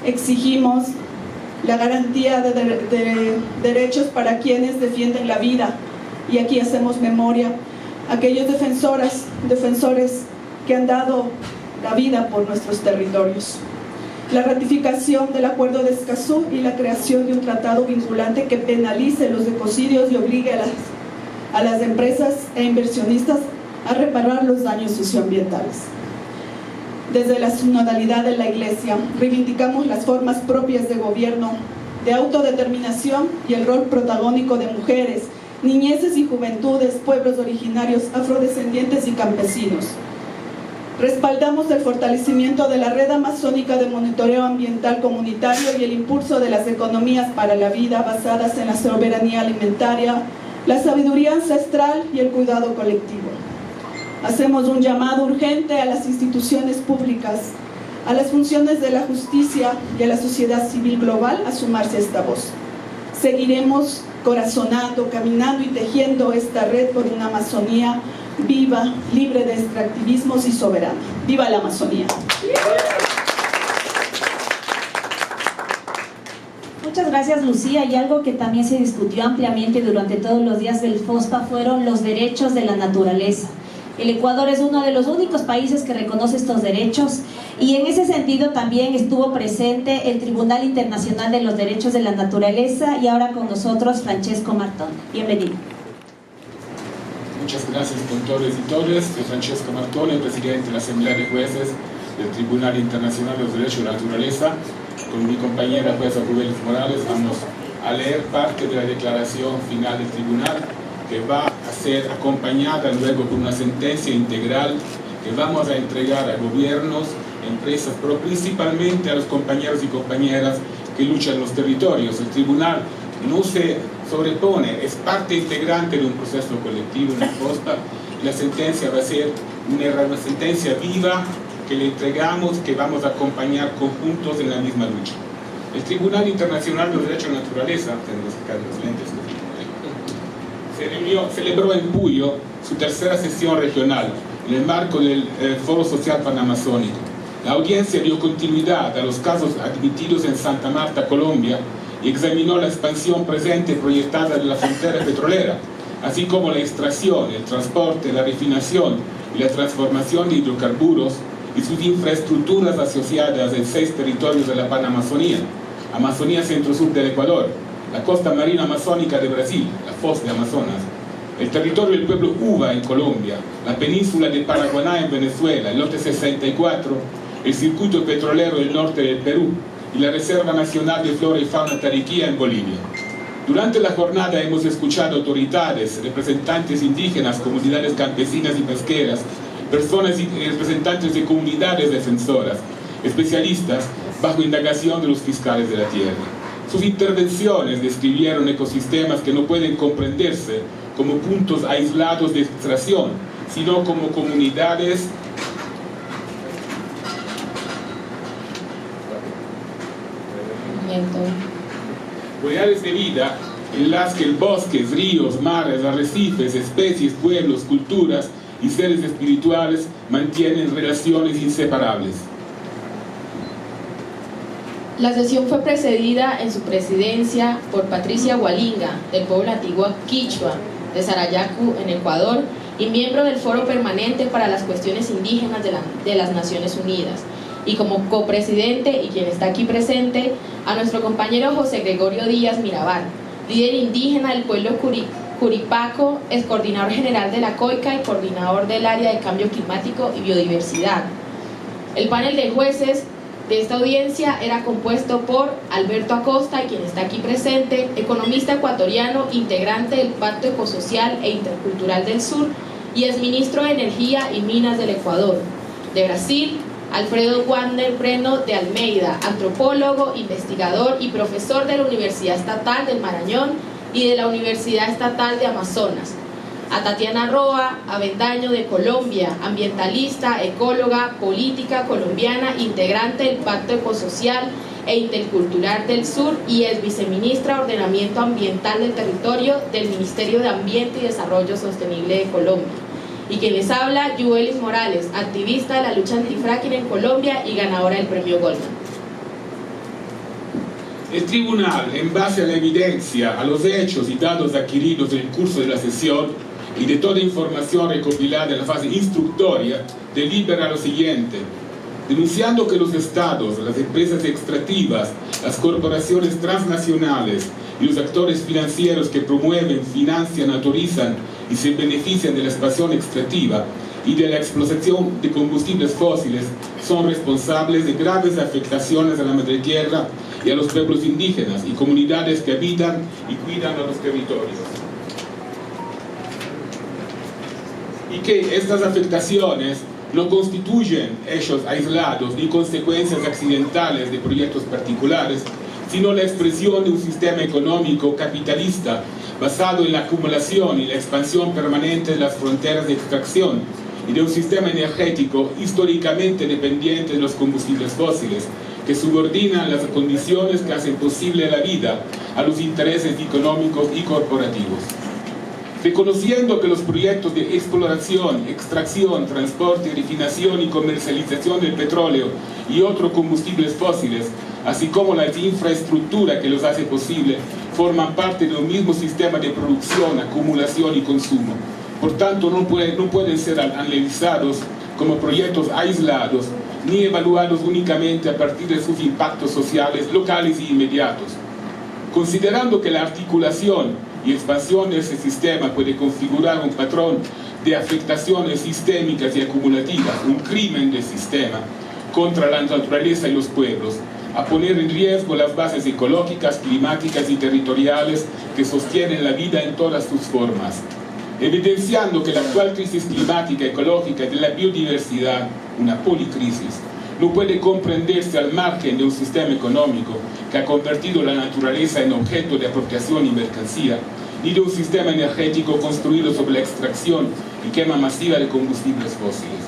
Exigimos la garantía de derechos para quienes defienden la vida, y aquí hacemos memoria a aquellos defensores que han dado la vida por nuestros territorios. La ratificación del Acuerdo de Escazú y la creación de un tratado vinculante que penalice los ecocidios y obligue a las empresas e inversionistas a reparar los daños socioambientales. Desde la sinodalidad de la Iglesia, reivindicamos las formas propias de gobierno, de autodeterminación y el rol protagónico de mujeres, niñeces y juventudes, pueblos originarios, afrodescendientes y campesinos. Respaldamos el fortalecimiento de la red amazónica de monitoreo ambiental comunitario y el impulso de las economías para la vida basadas en la soberanía alimentaria, la sabiduría ancestral y el cuidado colectivo. Hacemos un llamado urgente a las instituciones públicas, a las funciones de la justicia y a la sociedad civil global a sumarse a esta voz. Seguiremos corazonando, caminando y tejiendo esta red por una Amazonía viva, libre de extractivismos y soberana. ¡Viva la Amazonía! Muchas gracias, Lucía. Y algo que también se discutió ampliamente durante todos los días del FOSPA fueron los derechos de la naturaleza. El Ecuador es uno de los únicos países que reconoce estos derechos, y en ese sentido también estuvo presente el Tribunal Internacional de los Derechos de la Naturaleza, y ahora con nosotros Francesco Martone. Bienvenido. Muchas gracias, doctores y todas. Soy Francesco Martone, presidente de la Asamblea de Jueces del Tribunal Internacional de los Derechos de la Naturaleza. Con mi compañera jueza Rubén Morales vamos a leer parte de la declaración final del tribunal, que va a ser acompañada luego por una sentencia integral que vamos a entregar a gobiernos, empresas, pero principalmente a los compañeros y compañeras que luchan en los territorios. El tribunal no se sobrepone, es parte integrante de un proceso colectivo en el FOSPA, y la sentencia va a ser una sentencia viva que le entregamos, que vamos a acompañar conjuntos en la misma lucha. El Tribunal Internacional de los Derechos de la Naturaleza, tenemos que sacar los lentes, celebró en Puyo su tercera sesión regional en el marco del Foro Social Panamazónico. La audiencia dio continuidad a los casos admitidos en Santa Marta, Colombia, y examinó la expansión presente y proyectada de la frontera petrolera, así como la extracción, el transporte, la refinación y la transformación de hidrocarburos y sus infraestructuras asociadas en 6 territorios de la Panamazonía: Amazonía centro-sur del Ecuador, la costa marina amazónica de Brasil, la foz de Amazonas, el territorio del pueblo Uva en Colombia, la península de Paraguaná en Venezuela, el lote 64, el circuito petrolero del norte del Perú y la Reserva Nacional de Flora y Fauna Tariquía en Bolivia. Durante la jornada hemos escuchado autoridades, representantes indígenas, comunidades campesinas y pesqueras, personas y representantes de comunidades defensoras, especialistas, bajo indagación de los fiscales de la tierra. Sus intervenciones describieron ecosistemas que no pueden comprenderse como puntos aislados de extracción, sino como comunidades reales de vida, en las que el bosque, ríos, mares, arrecifes, especies, pueblos, culturas y seres espirituales mantienen relaciones inseparables. La sesión fue precedida en su presidencia por Patricia Hualinga, del pueblo antiguo Quichua, de Sarayacu, en Ecuador, y miembro del Foro Permanente para las Cuestiones Indígenas de las Naciones Unidas. Y como copresidente, y quien está aquí presente, a nuestro compañero José Gregorio Díaz Mirabal, líder indígena del pueblo Curipaco, ex coordinador general de la COICA y coordinador del área de cambio climático y biodiversidad. El panel de jueces de esta audiencia era compuesto por Alberto Acosta, quien está aquí presente, economista ecuatoriano, integrante del Pacto Ecosocial e Intercultural del Sur y exministro de Energía y Minas del Ecuador. De Brasil, Alfredo Wagner Breno de Almeida, antropólogo, investigador y profesor de la Universidad Estatal del Marañón y de la Universidad Estatal de Amazonas. a Tatiana Roa Avendaño de Colombia, ambientalista, ecóloga, política colombiana, integrante del Pacto Ecosocial e Intercultural del Sur y es viceministra de Ordenamiento Ambiental del Territorio del Ministerio de Ambiente y Desarrollo Sostenible de Colombia. Y quien les habla, Yuelis Morales, activista de la lucha antifracking en Colombia y ganadora del premio Goldman. El tribunal, en base a la evidencia, a los hechos y datos adquiridos en el curso de la sesión y de toda información recopilada en la fase instructoria, delibera lo siguiente: denunciando que los estados, las empresas extractivas, las corporaciones transnacionales y los actores financieros que promueven, financian, autorizan y se benefician de la expansión extractiva y de la explotación de combustibles fósiles son responsables de graves afectaciones a la madre tierra y a los pueblos indígenas y comunidades que habitan y cuidan a los territorios. Y que estas afectaciones no constituyen hechos aislados ni consecuencias accidentales de proyectos particulares, sino la expresión de un sistema económico capitalista basado en la acumulación y la expansión permanente de las fronteras de extracción y de un sistema energético históricamente dependiente de los combustibles fósiles, que subordinan las condiciones que hacen posible la vida a los intereses económicos y corporativos. Reconociendo que los proyectos de exploración, extracción, transporte, refinación y comercialización del petróleo y otros combustibles fósiles, así como la infraestructura que los hace posible, forman parte de un mismo sistema de producción, acumulación y consumo. Por tanto, no pueden ser analizados como proyectos aislados, ni evaluados únicamente a partir de sus impactos sociales, locales y inmediatos. Considerando que la articulación y expansión de ese sistema puede configurar un patrón de afectaciones sistémicas y acumulativas, un crimen del sistema contra la naturaleza y los pueblos, a poner en riesgo las bases ecológicas, climáticas y territoriales que sostienen la vida en todas sus formas, evidenciando que la actual crisis climática, ecológica y de la biodiversidad, una policrisis, no puede comprenderse al margen de un sistema económico que ha convertido la naturaleza en objeto de apropiación y mercancía, ni de un sistema energético construido sobre la extracción y quema masiva de combustibles fósiles.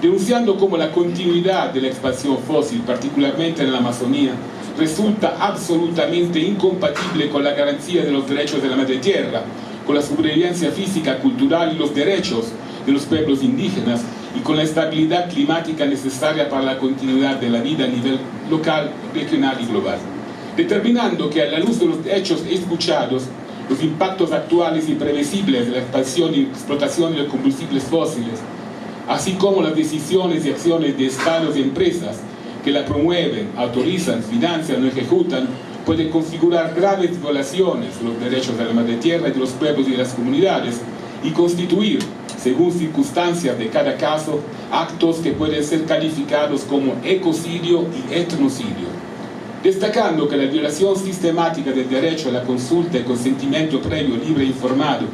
Denunciando cómo la continuidad de la expansión fósil, particularmente en la Amazonía, resulta absolutamente incompatible con la garantía de los derechos de la madre tierra, con la supervivencia física, cultural y los derechos de los pueblos indígenas, y con la estabilidad climática necesaria para la continuidad de la vida a nivel local, regional y global. Determinando que a la luz de los hechos escuchados, los impactos actuales y previsibles de la expansión y explotación de los combustibles fósiles, así como las decisiones y acciones de estados y empresas que la promueven, autorizan, financian o ejecutan, pueden configurar graves violaciones de los derechos de la madre tierra y de los pueblos y de las comunidades, y constituir, según circunstancias de cada caso, actos que pueden ser calificados como ecocidio y etnocidio. Destacando que la violación sistemática del derecho a la consulta y consentimiento previo, libre e informado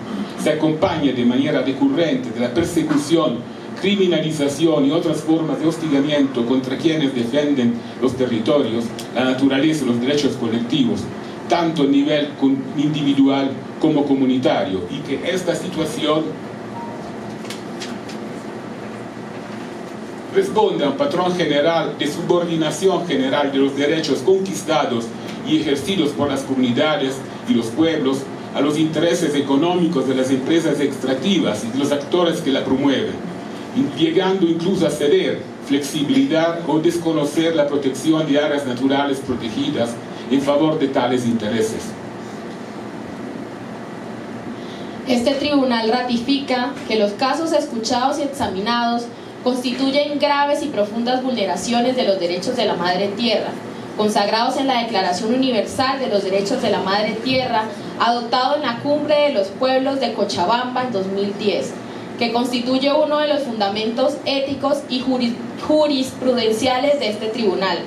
se acompaña de manera recurrente de la persecución, criminalización y otras formas de hostigamiento contra quienes defienden los territorios, la naturaleza y los derechos colectivos, tanto a nivel individual como comunitario, y que esta situación responde a un patrón general de subordinación general de los derechos conquistados y ejercidos por las comunidades y los pueblos a los intereses económicos de las empresas extractivas y de los actores que la promueven, llegando incluso a ceder flexibilidad o desconocer la protección de áreas naturales protegidas en favor de tales intereses. Este tribunal ratifica que los casos escuchados y examinados constituyen graves y profundas vulneraciones de los derechos de la Madre Tierra, consagrados en la Declaración Universal de los Derechos de la Madre Tierra, adoptado en la Cumbre de los Pueblos de Cochabamba en 2010, que constituye uno de los fundamentos éticos y jurisprudenciales de este tribunal,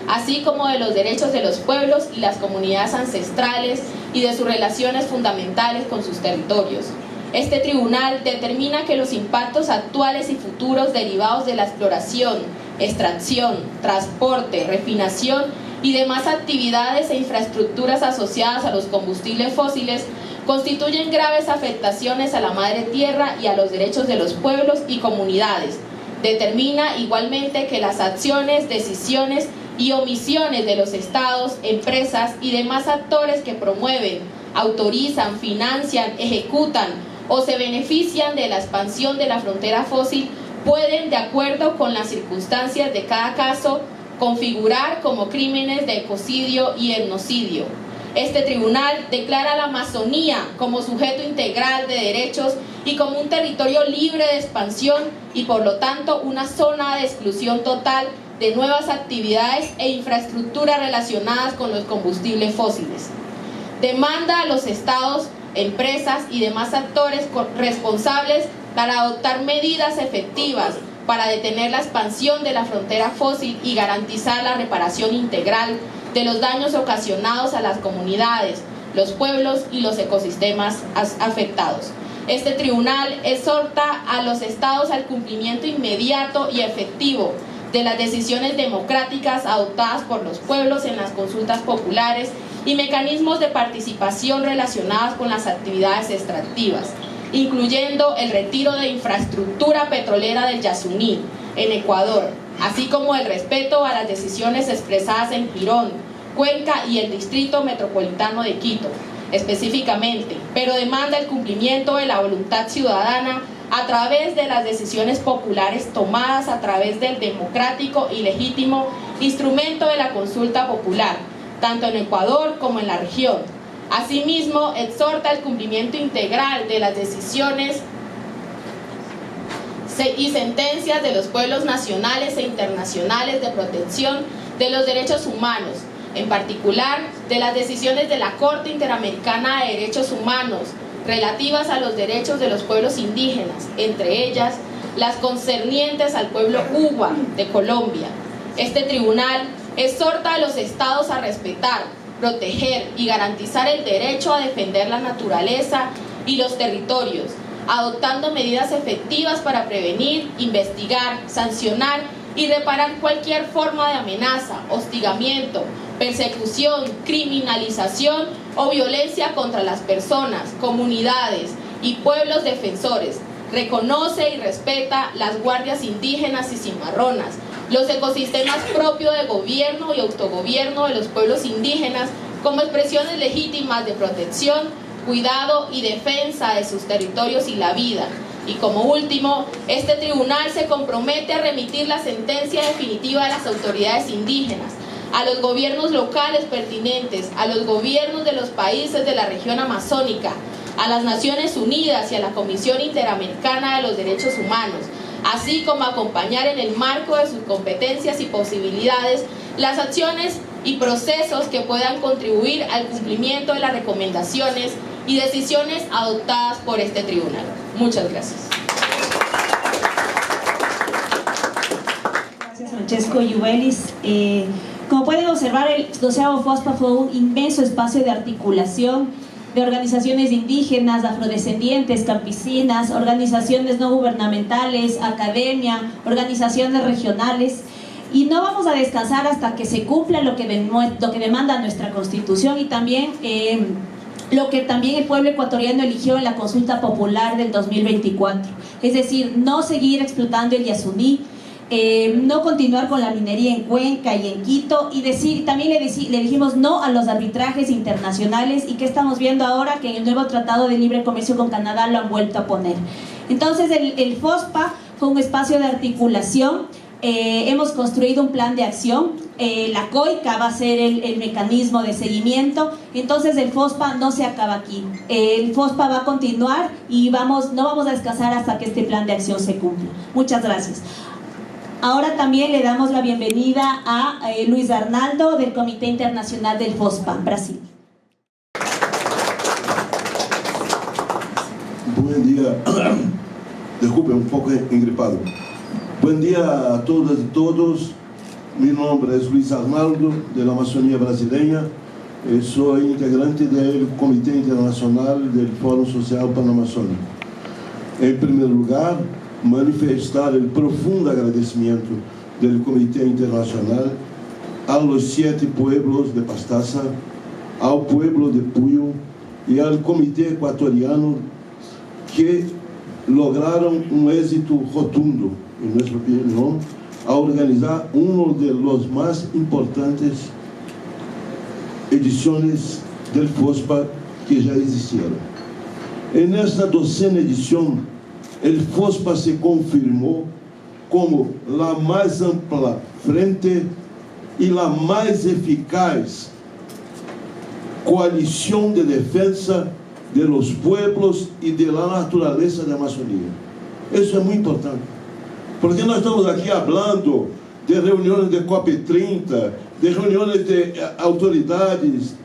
así como de los derechos de los pueblos y las comunidades ancestrales y de sus relaciones fundamentales con sus territorios. Este tribunal determina que los impactos actuales y futuros derivados de la exploración, extracción, transporte, refinación y demás actividades e infraestructuras asociadas a los combustibles fósiles constituyen graves afectaciones a la madre tierra y a los derechos de los pueblos y comunidades. Determina igualmente que las acciones, decisiones y omisiones de los estados, empresas y demás actores que promueven, autorizan, financian, ejecutan o se benefician de la expansión de la frontera fósil pueden, de acuerdo con las circunstancias de cada caso, configurar como crímenes de ecocidio y etnocidio. Este tribunal declara a la Amazonía como sujeto integral de derechos y como un territorio libre de expansión y por lo tanto una zona de exclusión total de nuevas actividades e infraestructuras relacionadas con los combustibles fósiles. Demanda a los estados, empresas y demás actores responsables para adoptar medidas efectivas para detener la expansión de la frontera fósil y garantizar la reparación integral de los daños ocasionados a las comunidades, los pueblos y los ecosistemas afectados. Este tribunal exhorta a los estados al cumplimiento inmediato y efectivo de las decisiones democráticas adoptadas por los pueblos en las consultas populares y mecanismos de participación relacionados con las actividades extractivas, incluyendo el retiro de infraestructura petrolera del Yasuní, en Ecuador, así como el respeto a las decisiones expresadas en Girón, Cuenca y el Distrito Metropolitano de Quito, específicamente, pero demanda el cumplimiento de la voluntad ciudadana a través de las decisiones populares tomadas a través del democrático y legítimo instrumento de la consulta popular, tanto en Ecuador como en la región. Asimismo, exhorta el cumplimiento integral de las decisiones y sentencias de los pueblos nacionales e internacionales de protección de los derechos humanos, en particular de las decisiones de la Corte Interamericana de Derechos Humanos relativas a los derechos de los pueblos indígenas, entre ellas las concernientes al pueblo Uwa de Colombia. Este tribunal exhorta a los estados a respetar, proteger y garantizar el derecho a defender la naturaleza y los territorios, adoptando medidas efectivas para prevenir, investigar, sancionar y reparar cualquier forma de amenaza, hostigamiento, persecución, criminalización o violencia contra las personas, comunidades y pueblos defensores. Reconoce y respeta las guardias indígenas y cimarronas, los ecosistemas propios de gobierno y autogobierno de los pueblos indígenas como expresiones legítimas de protección, cuidado y defensa de sus territorios y la vida. Y como último, este tribunal se compromete a remitir la sentencia definitiva a las autoridades indígenas, a los gobiernos locales pertinentes, a los gobiernos de los países de la región amazónica, a las Naciones Unidas y a la Comisión Interamericana de los Derechos Humanos, así como acompañar en el marco de sus competencias y posibilidades las acciones y procesos que puedan contribuir al cumplimiento de las recomendaciones y decisiones adoptadas por este tribunal. Muchas gracias. Gracias, Francesco Yubelis. Como pueden observar, el 12º FOSPA fue un inmenso espacio de articulación de organizaciones indígenas, afrodescendientes, campesinas, organizaciones no gubernamentales, academia, organizaciones regionales. Y no vamos a descansar hasta que se cumpla lo que demanda nuestra Constitución y también lo que también el pueblo ecuatoriano eligió en la consulta popular del 2024. Es decir, no seguir explotando el Yasuní, no continuar con la minería en Cuenca y en Quito y también le dijimos no a los arbitrajes internacionales y que estamos viendo ahora que en el nuevo Tratado de Libre Comercio con Canadá lo han vuelto a poner. Entonces el FOSPA fue un espacio de articulación. Hemos construido un plan de acción, la COICA va a ser el mecanismo de seguimiento, entonces el FOSPA no se acaba aquí, el FOSPA va a continuar y no vamos a descansar hasta que este plan de acción se cumpla. Muchas gracias. Ahora también le damos la bienvenida a Luis Arnaldo del Comité Internacional del FOSPA, Brasil. Buen día, disculpe, un poco engripado. Buen día a todas y todos. Mi nombre es Luis Arnaldo, de la Amazonía brasileña. Soy integrante del Comité Internacional del Foro Social Panamazônico. En primer lugar, manifestar el profundo agradecimiento del Comité Internacional a los 7 pueblos de Pastaza, al pueblo de Puyo, y al Comité Ecuatoriano, que lograron un éxito rotundo, en nuestra opinión, a organizar uno de los más importantes ediciones del FOSPA que ya existieron. En esta 12ª edición, el FOSPA se confirmó como la más ampla frente y la más eficaz coalición de defensa de los pueblos y de la naturaleza de Amazonía. Eso es muy importante, porque nós estamos aqui hablando de reuniões de COP30, de reuniões de autoridades,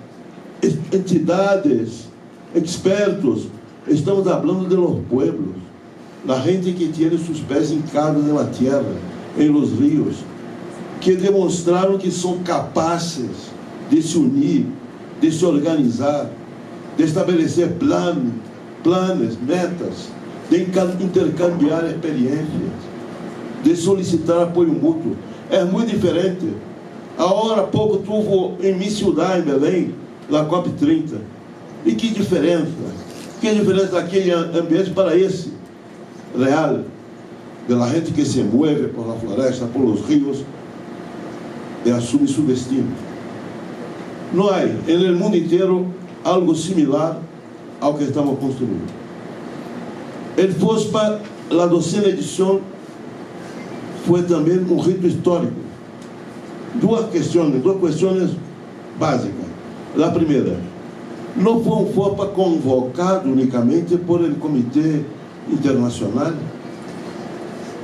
entidades, expertos. Estamos hablando de los pueblos, la gente que tiene sus pés hincados en la tierra, en los ríos, que demonstraram que são capazes de se unir, de se organizar, de estabelecer planos, metas, de intercambiar experiências, de solicitar apoio mútuo. É muito diferente. Agora há pouco tuve em minha cidade, em Belém, a COP30. E que diferença? Que diferença daquele ambiente para esse real? De la gente que se mueve por la floresta, por los ríos, e assume seu destino. Não há, no mundo inteiro, algo similar ao que estamos construindo. El FOSPA, a 12ª edição, foi também um rito histórico. Duas questões básicas. A primeira, não foi um FOSPA convocado unicamente por el Comitê Internacional.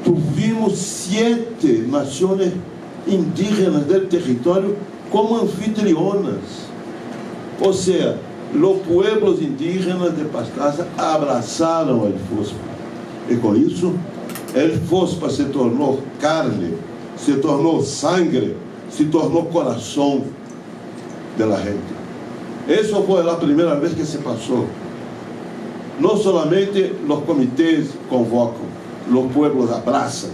Tuvimos 7 nações indígenas do território como anfitrionas. Ou seja, os pueblos indígenas de Pastaza abraçaram o FOSPA. E com isso, o FOSPA se tornou carne, se tornou sangue, se tornou coração da gente. Essa foi a primeira vez que se passou. Não somente os comitês convocam, os pueblos abraçam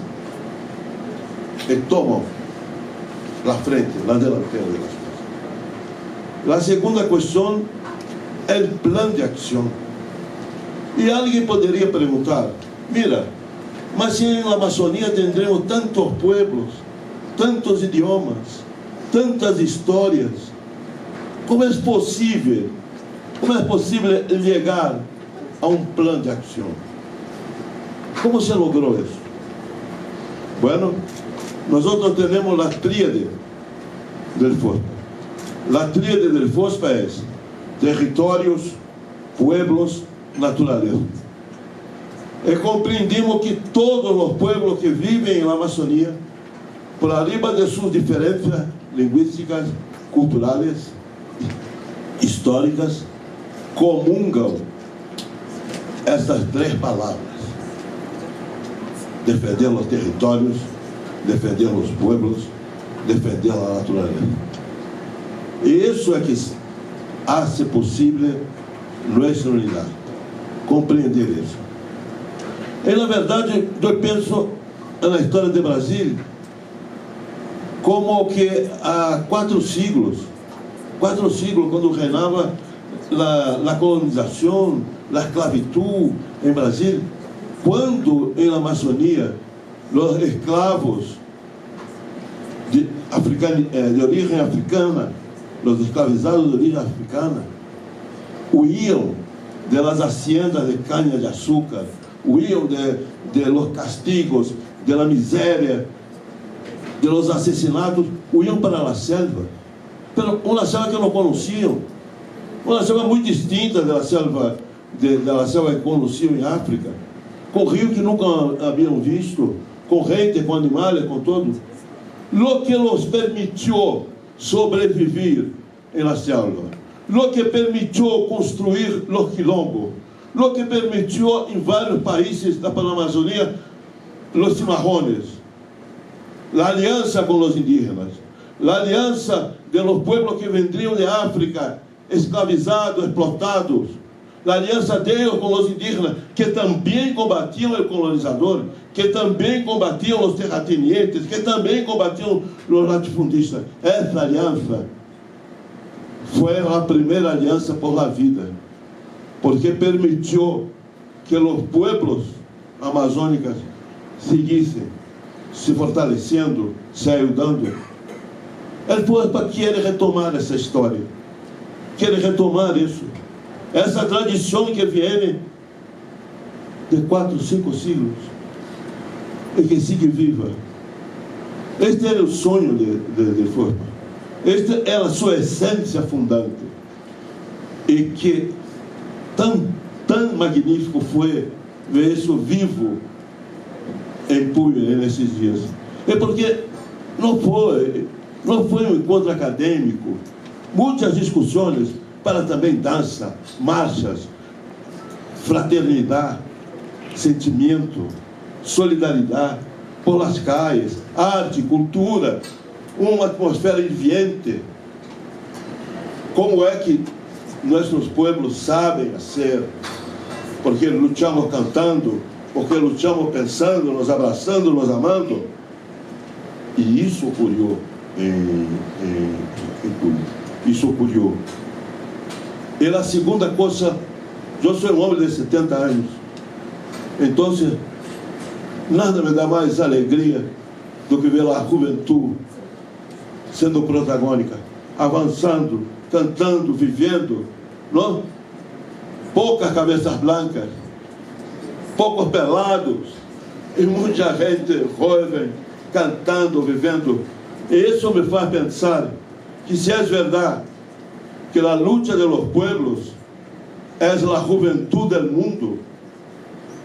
e tomam a frente, a delantera das coisas. A segunda questão é o plano de ação. E alguém poderia perguntar: mira, mas se na Amazônia tendremos tantos pueblos, tantos idiomas, tantas histórias, como é possível chegar a um plano de ação? Como se logrou isso? Bueno, nós temos a tríade do FOSPA. A tríade do FOSPA é territórios, pueblos, natureza. E compreendimos que todos os pueblos que vivem na Amazônia, por arriba de suas diferenças linguísticas, culturais, históricas, comungam estas 3 palavras: defender os territórios, defender os pueblos, defender a natureza. E isso é que hace possível nossa unidade, compreender isso. E na verdade, eu penso na história do Brasil como que há 4 siglos, quando reinava a colonização, a esclavitud em Brasil, quando em Amazônia os escravos de origem africana, os escravizados de origem africana, huíam de las haciendas de caña de açúcar, huíam de los castigos, de la miséria, de los asesinatos, huíam para a selva, pero uma selva que não conheciam, uma selva muito distinta da selva que conheciam em África, com rios que nunca haviam visto, com gente, com animais, com tudo. Lo que los permitió sobrevivir en la selva, lo que permitió construir los quilombos, lo que permitió en varios países da Amazônia los cimarrones, la alianza con los indígenas, la alianza de los pueblos que vendrían de África, esclavizados, explotados, la aliança de ellos con los indígenas, que também combatiam o colonizador, que também combatiam os terratenientes, que também combatiam os latifundistas. Essa aliança foi a primeira aliança por la vida, porque permitió que los pueblos amazónicos seguissem se fortalecendo, se ajudando. El FOSPA quiere retomar essa história, quiere retomar isso, essa tradição que viene de 4, 5 siglos e que sigue viva. Este era o sonho de FOSPA, esta era a sua essência fundante, e que tão magnífico foi ver isso vivo em Puyo nesses dias. É porque não foi um encontro acadêmico, muitas discussões para também dança, marchas, fraternidade, sentimento, solidariedade, por las calles, arte, cultura, uma atmosfera viviente. Como é que nossos pueblos sabem hacer? Porque lutamos cantando, porque lutamos pensando, nos abraçando, nos amando. E isso ocorreu em Puyo. Isso ocorreu. E a segunda coisa, eu sou um homem de 70 anos, então nada me dá mais alegria do que ver a juventude sendo protagônica, avançando, cantando, vivendo, não? Poucas cabeças blancas, poucos pelados e muita gente jovem cantando, vivendo. E isso me faz pensar que se é verdade que a luta de los pueblos é a juventude del mundo,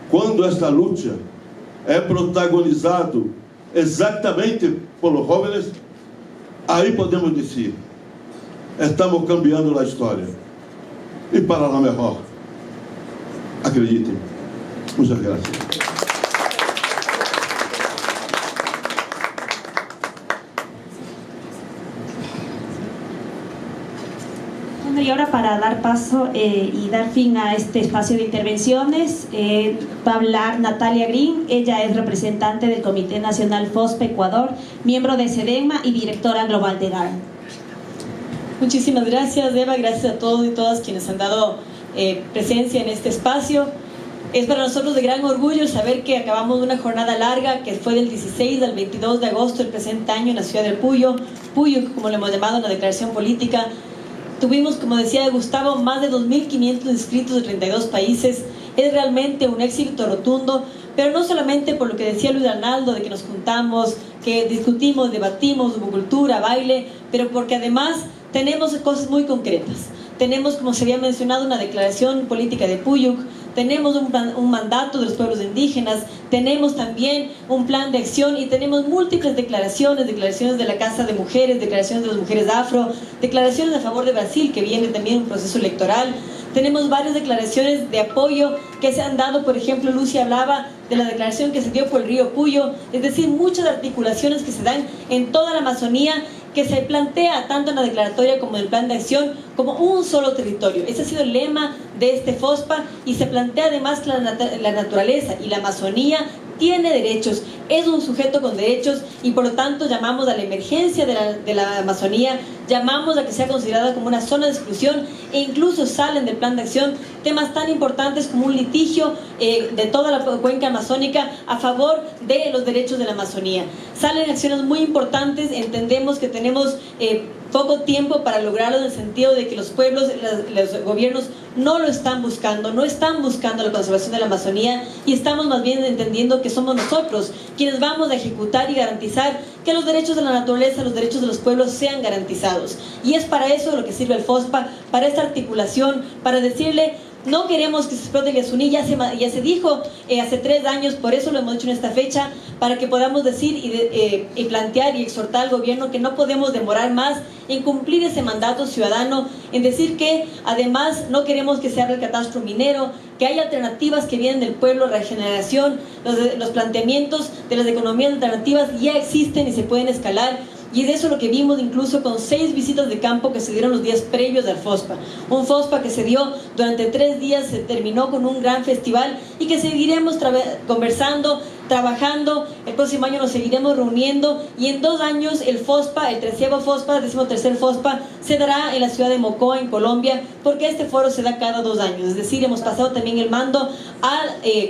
quando esta luta é protagonizada exatamente por los jóvenes, aí podemos dizer, estamos cambiando a história e para a melhor. Acreditem. Muchas gracias. Bueno, y ahora para dar paso y dar fin a este espacio de intervenciones, va a hablar Natalia Green. Ella es representante del Comité Nacional FOSPA Ecuador, miembro de SEDENMA y directora global de GARN. Muchísimas gracias, Eva. Gracias a todos y todas quienes han dado presencia en este espacio. Es para nosotros de gran orgullo saber que acabamos de una jornada larga que fue del 16 al 22 de agosto del presente año en la ciudad de Puyo, como lo hemos llamado en la declaración política. Tuvimos, como decía Gustavo, más de 2.500 inscritos de 32 países. Es realmente un éxito rotundo, pero no solamente por lo que decía Luis Arnaldo, de que nos juntamos, que discutimos, debatimos, hubo cultura, baile, pero porque además tenemos cosas muy concretas. Tenemos, como se había mencionado, una declaración política de Puyuk, tenemos un mandato de los pueblos indígenas, tenemos también un plan de acción y tenemos múltiples declaraciones de la Casa de Mujeres, declaraciones de las mujeres afro, declaraciones a favor de Brasil, que viene también un proceso electoral. Tenemos varias declaraciones de apoyo que se han dado, por ejemplo, Lucia hablaba de la declaración que se dio por el río Puyo, es decir, muchas articulaciones que se dan en toda la Amazonía, que se plantea tanto en la declaratoria como en el plan de acción como un solo territorio. Ese ha sido el lema de este FOSPA y se plantea además que la naturaleza y la Amazonía tiene derechos, es un sujeto con derechos y por lo tanto llamamos a la emergencia de la Amazonía, llamamos a que sea considerada como una zona de exclusión e incluso salen del plan de acción temas tan importantes como un litigio de toda la cuenca amazónica a favor de los derechos de la Amazonía. Salen acciones muy importantes, entendemos que tenemos poco tiempo para lograrlo en el sentido de que los pueblos, los gobiernos no lo están buscando, no están buscando la conservación de la Amazonía y estamos más bien entendiendo que somos nosotros quienes vamos a ejecutar y garantizar que los derechos de la naturaleza, los derechos de los pueblos sean garantizados. Y es para eso lo que sirve el FOSPA, para esta articulación, para decirle no queremos que se explote el Yasuní, ya se dijo hace 3 años, por eso lo hemos hecho en esta fecha, para que podamos decir y plantear y exhortar al gobierno que no podemos demorar más en cumplir ese mandato ciudadano, en decir que además no queremos que se abra el catastro minero, que hay alternativas que vienen del pueblo, regeneración, los planteamientos de las economías alternativas ya existen y se pueden escalar. Y es eso lo que vimos incluso con 6 visitas de campo que se dieron los días previos al FOSPA. Un FOSPA que se dio durante 3 días, se terminó con un gran festival y que seguiremos conversando trabajando. El próximo año nos seguiremos reuniendo y en 2 años el FOSPA, el 13º FOSPA, 13º FOSPA, se dará en la ciudad de Mocoa, en Colombia, porque este foro se da cada 2 años. Es decir, hemos pasado también el mando a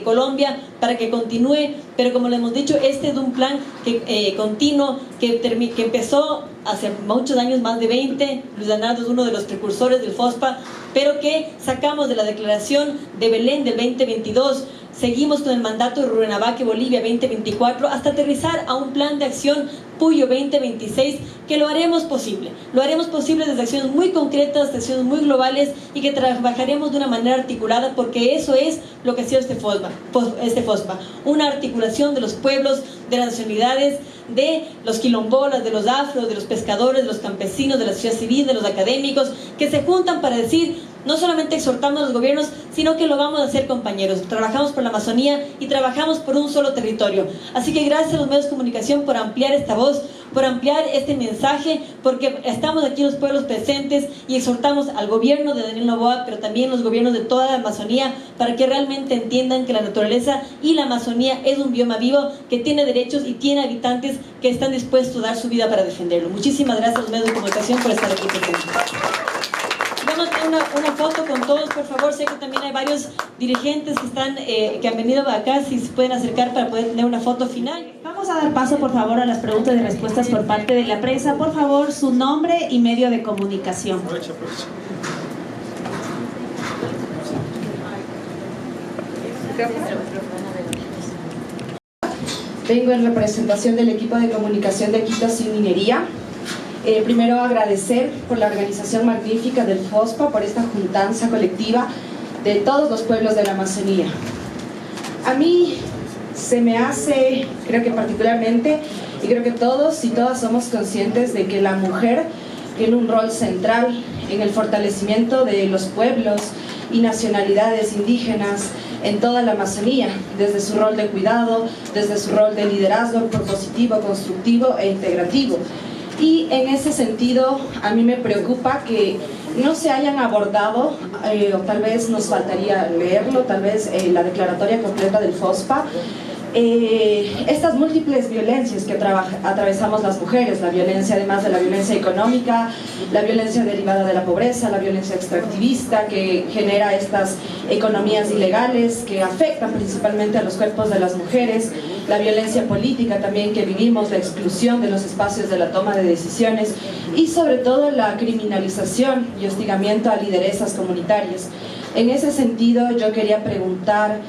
Colombia para que continúe, pero como le hemos dicho, este es un plan que continuo, que empezó hace muchos años, más de 20. Luis Leonardo es uno de los precursores del FOSPA, pero que sacamos de la declaración de Belén del 2022. Seguimos con el mandato de Rurrenabaque, Bolivia 2024, hasta aterrizar a un plan de acción Puyo 2026, que lo haremos posible. Lo haremos posible desde acciones muy concretas, desde acciones muy globales, y que trabajaremos de una manera articulada, porque eso es lo que ha sido este FOSPA. Una articulación de los pueblos, de las nacionalidades, de los quilombolas, de los afros, de los pescadores, de los campesinos, de la sociedad civil, de los académicos, que se juntan para decir: no solamente exhortamos a los gobiernos, sino que lo vamos a hacer, compañeros. Trabajamos por la Amazonía y trabajamos por un solo territorio. Así que gracias a los medios de comunicación por ampliar esta voz, por ampliar este mensaje, porque estamos aquí los pueblos presentes y exhortamos al gobierno de Daniel Noboa, pero también los gobiernos de toda la Amazonía, para que realmente entiendan que la naturaleza y la Amazonía es un bioma vivo que tiene derechos y tiene habitantes que están dispuestos a dar su vida para defenderlo. Muchísimas gracias a los medios de comunicación por estar aquí presentes. Vamos a tener una foto con todos, por favor. Sé que también hay varios dirigentes que han venido acá, si se pueden acercar para poder tener una foto final. Vamos a dar paso, por favor, a las preguntas y respuestas por parte de la prensa. Por favor, su nombre y medio de comunicación. Vengo en representación del equipo de comunicación de Quito Sin Minería. Primero agradecer por la organización magnífica del FOSPA, por esta juntanza colectiva de todos los pueblos de la Amazonía. A mí se me hace, creo que particularmente, y creo que todos y todas somos conscientes de que la mujer tiene un rol central en el fortalecimiento de los pueblos y nacionalidades indígenas en toda la Amazonía, desde su rol de cuidado, desde su rol de liderazgo propositivo, constructivo e integrativo. Y en ese sentido, a mí me preocupa que no se hayan abordado, o tal vez nos faltaría leerlo, tal vez la declaratoria completa del FOSPA, estas múltiples violencias que atravesamos las mujeres, la violencia además de la violencia económica, la violencia derivada de la pobreza, la violencia extractivista que genera estas economías ilegales que afectan principalmente a los cuerpos de las mujeres, la violencia política también que vivimos, la exclusión de los espacios de la toma de decisiones y sobre todo la criminalización y hostigamiento a lideresas comunitarias. En ese sentido yo quería preguntar: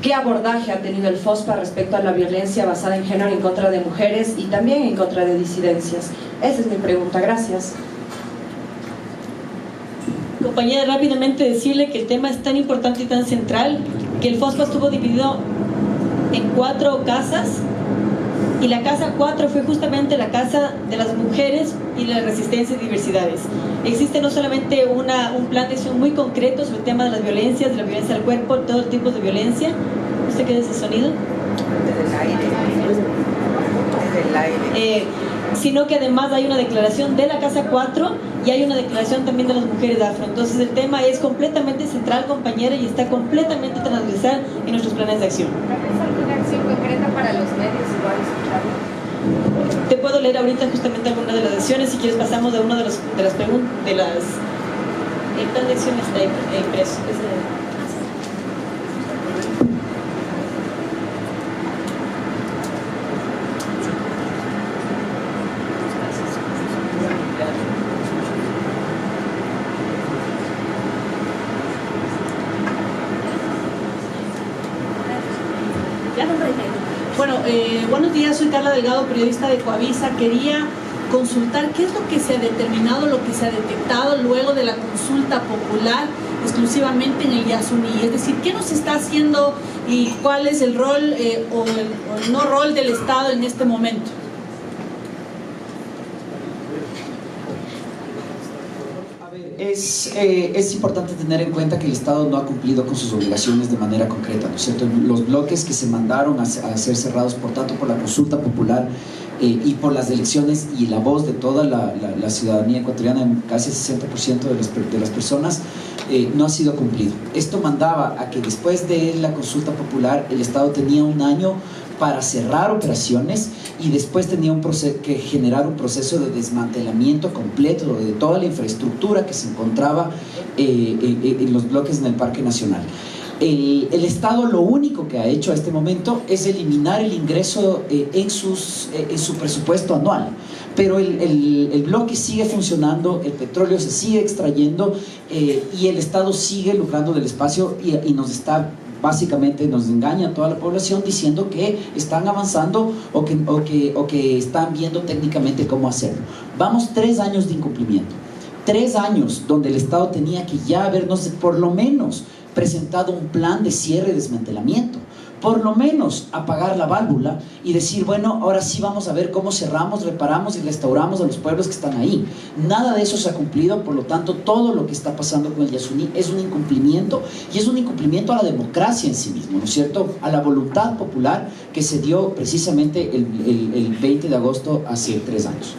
¿qué abordaje ha tenido el FOSPA respecto a la violencia basada en género en contra de mujeres y también en contra de disidencias? Esa es mi pregunta. Gracias. Compañera, rápidamente decirle que el tema es tan importante y tan central que el FOSPA estuvo dividido en 4 casas, y la casa 4 fue justamente la casa de las mujeres y la resistencia y diversidades. Existe no solamente un plan de acción muy concreto sobre el tema de las violencias, de la violencia al cuerpo, todos tipos de violencia. ¿Usted qué es ese sonido? Desde el aire. Sino que además hay una declaración de la casa 4 y hay una declaración también de las mujeres afro. Entonces el tema es completamente central, compañera, y está completamente transversal en nuestros planes de acción. ¿Es alguna acción concreta para los medios igual escucharlo? Te puedo leer ahorita justamente algunas de las acciones. Si quieres pasamos de una de las preguntas, el plan de acción está impreso. Bueno, buenos días, soy Carla Delgado, periodista de Coavisa. Quería consultar qué es lo que se ha determinado, lo que se ha detectado luego de la consulta popular exclusivamente en el Yasuní. Es decir, ¿qué nos está haciendo y cuál es el rol o el no rol del Estado en este momento? Es importante tener en cuenta que el Estado no ha cumplido con sus obligaciones de manera concreta, ¿no es cierto? Los bloques que se mandaron a ser cerrados, por tanto, por la consulta popular y por las elecciones y la voz de toda la ciudadanía ecuatoriana, en casi el 60% de las personas, no ha sido cumplido. Esto mandaba a que después de la consulta popular el Estado tenía un año para cerrar operaciones y después tenía que generar un proceso de desmantelamiento completo de toda la infraestructura que se encontraba en los bloques en el Parque Nacional. El Estado lo único que ha hecho a este momento es eliminar el ingreso en su presupuesto anual, pero el bloque sigue funcionando, el petróleo se sigue extrayendo y el Estado sigue lucrando del espacio y básicamente nos engaña a toda la población diciendo que están avanzando o que están viendo técnicamente cómo hacerlo. Vamos 3 años de incumplimiento, 3 años donde el Estado tenía que ya habernos por lo menos presentado un plan de cierre y desmantelamiento, por lo menos apagar la válvula y decir, bueno, ahora sí vamos a ver cómo cerramos, reparamos y restauramos a los pueblos que están ahí. Nada de eso se ha cumplido, por lo tanto todo lo que está pasando con el Yasuní es un incumplimiento, y es un incumplimiento a la democracia en sí mismo, ¿no es cierto?, a la voluntad popular que se dio precisamente el 20 de agosto hace 3 años.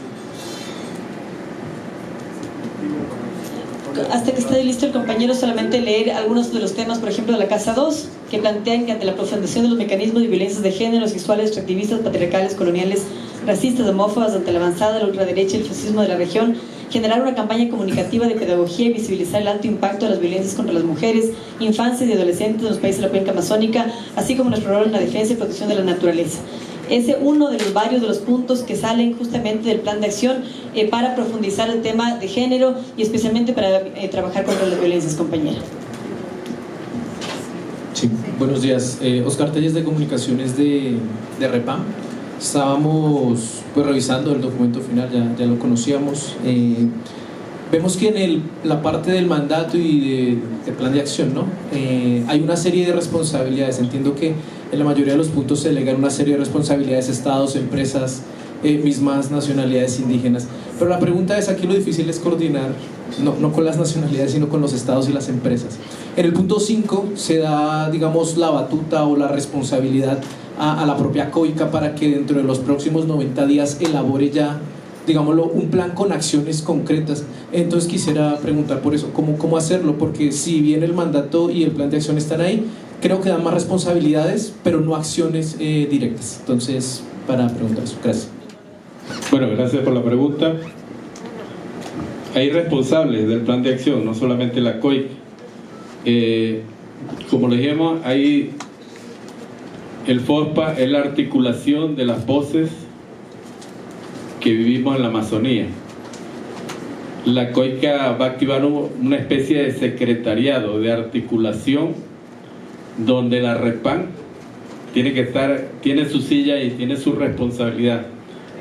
Hasta que esté listo el compañero, solamente leer algunos de los temas, por ejemplo, de la Casa 2, que plantean que ante la profundización de los mecanismos de violencias de género, sexuales, extractivistas, patriarcales, coloniales, racistas, homófobas, ante la avanzada de la ultraderecha y el fascismo de la región, generar una campaña comunicativa de pedagogía y visibilizar el alto impacto de las violencias contra las mujeres, infancias y adolescentes en los países de la cuenca amazónica, así como nuestro rol en la defensa y protección de la naturaleza. Ese es uno de los varios de los puntos que salen justamente del plan de acción para profundizar el tema de género y especialmente para trabajar contra las violencias, compañera. Sí, buenos días. Oscar Telles, de Comunicaciones de Repam. Estábamos pues revisando el documento final, ya lo conocíamos. Vemos que en la parte del mandato y de plan de acción, ¿no? Hay una serie de responsabilidades. Entiendo que en la mayoría de los puntos se delegan una serie de responsabilidades a estados, empresas, mismas nacionalidades indígenas. Pero la pregunta es, aquí lo difícil es coordinar, no con las nacionalidades, sino con los estados y las empresas. En el punto 5 se da, digamos, la batuta o la responsabilidad a la propia COICA para que dentro de los próximos 90 días elabore ya, digámoslo, un plan con acciones concretas. Entonces quisiera preguntar por eso, ¿cómo hacerlo? Porque si bien el mandato y el plan de acción están ahí, creo que dan más responsabilidades, pero no acciones directas. Entonces, para preguntar eso. Gracias. Bueno, gracias por la pregunta. Hay responsables del plan de acción, no solamente la COIC. Como le dijimos, hay el FOSPA, es la articulación de las voces que vivimos en la Amazonía. La COICA va a activar una especie de secretariado de articulación donde la REPAM tiene su silla y tiene su responsabilidad.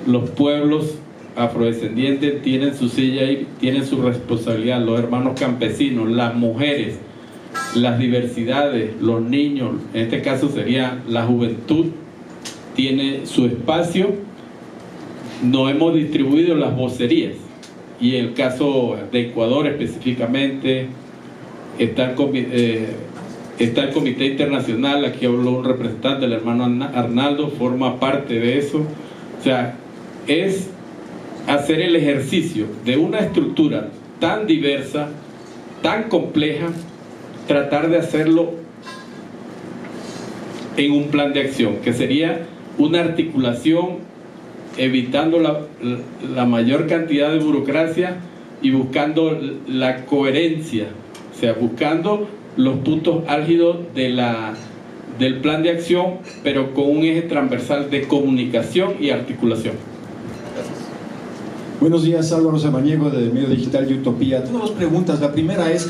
Los pueblos afrodescendientes tienen su silla y tienen su responsabilidad. Los hermanos campesinos, las mujeres, las diversidades, los niños, en este caso sería la juventud, tiene su espacio. No hemos distribuido las vocerías, y el caso de Ecuador específicamente está el Comité Internacional. Aquí habló un representante, el hermano Arnaldo, forma parte de eso. O sea, es hacer el ejercicio de una estructura tan diversa, tan compleja, tratar de hacerlo en un plan de acción, que sería una articulación evitando la mayor cantidad de burocracia y buscando la coherencia, o sea, buscando los puntos álgidos del plan de acción, pero con un eje transversal de comunicación y articulación. Buenos días, Álvaro Samaniego, de Medio Digital y Utopía. Tengo 2 preguntas. La primera es,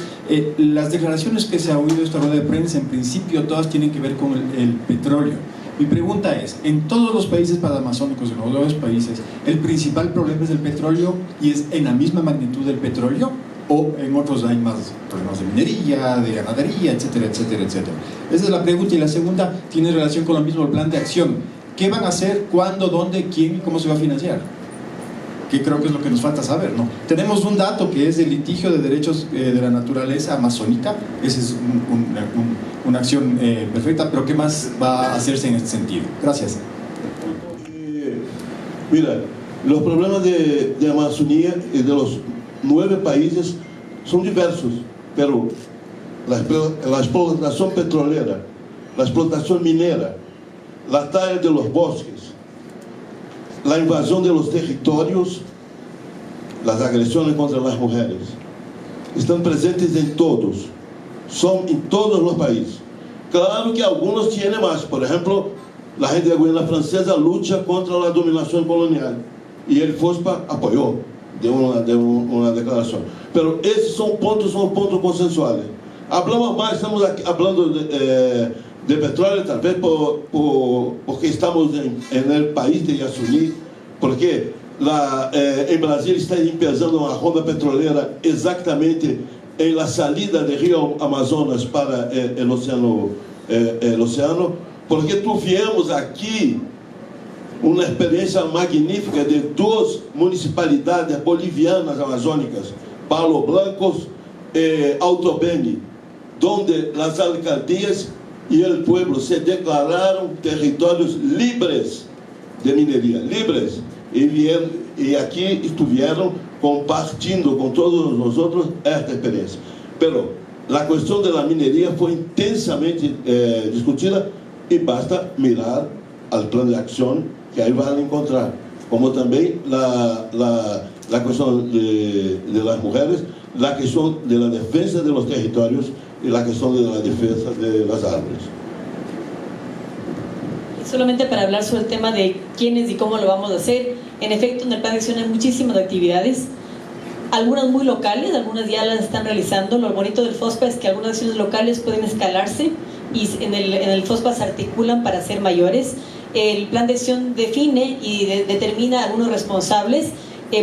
las declaraciones que se ha oído esta rueda de prensa, en principio todas tienen que ver con el petróleo. Mi pregunta es, en todos los países panamazónicos, en los 2 países, ¿el principal problema es el petróleo y es en la misma magnitud del petróleo? ¿O en otros hay más problemas de minería, de ganadería, etcétera, etcétera, etcétera? Esa es la pregunta. Y la segunda tiene relación con lo mismo, el plan de acción. ¿Qué van a hacer? ¿Cuándo? ¿Dónde? ¿Quién? ¿Y cómo se va a financiar? Que creo que es lo que nos falta saber, ¿no? Tenemos un dato que es el litigio de derechos de la naturaleza amazónica. Esa es una acción perfecta, pero ¿qué más va a hacerse en este sentido? Gracias. Mira, los problemas de Amazonía y de los 9 países son diversos, pero la explotación petrolera, la explotación minera, la tala de los bosques, la invasión de los territorios, las agresiones contra las mujeres. Están presentes en todos, son en todos los países. Claro que algunos tienen más, por ejemplo, la gente de Guayana Francesa lucha contra la dominación colonial y el FOSPA apoyó de una declaración. Pero esos son puntos consensuales. Hablamos más, estamos aquí hablando de petróleo, tal vez porque estamos en el país de Yasuní, porque en Brasil está empezando una ronda petrolera exactamente en la salida del río Amazonas para el océano, porque tuvimos aquí una experiencia magnífica de dos municipalidades bolivianas amazónicas, Palo Blancos, Alto Beni, donde las alcaldías y el pueblo se declararon territorios libres de minería, libres, y aquí estuvieron compartiendo con todos nosotros esta experiencia. Pero la cuestión de la minería fue intensamente discutida y basta mirar al plan de acción que ahí van a encontrar, como también la cuestión de las mujeres, la cuestión de la defensa de los territorios y la cuestión de la defensa de las árboles. Solamente para hablar sobre el tema de quiénes y cómo lo vamos a hacer, en efecto en el plan de acción hay muchísimas actividades, algunas muy locales, algunas ya las están realizando. Lo bonito del FOSPA es que algunas acciones locales pueden escalarse y en el FOSPA se articulan para ser mayores. El plan de acción define y determina algunos responsables.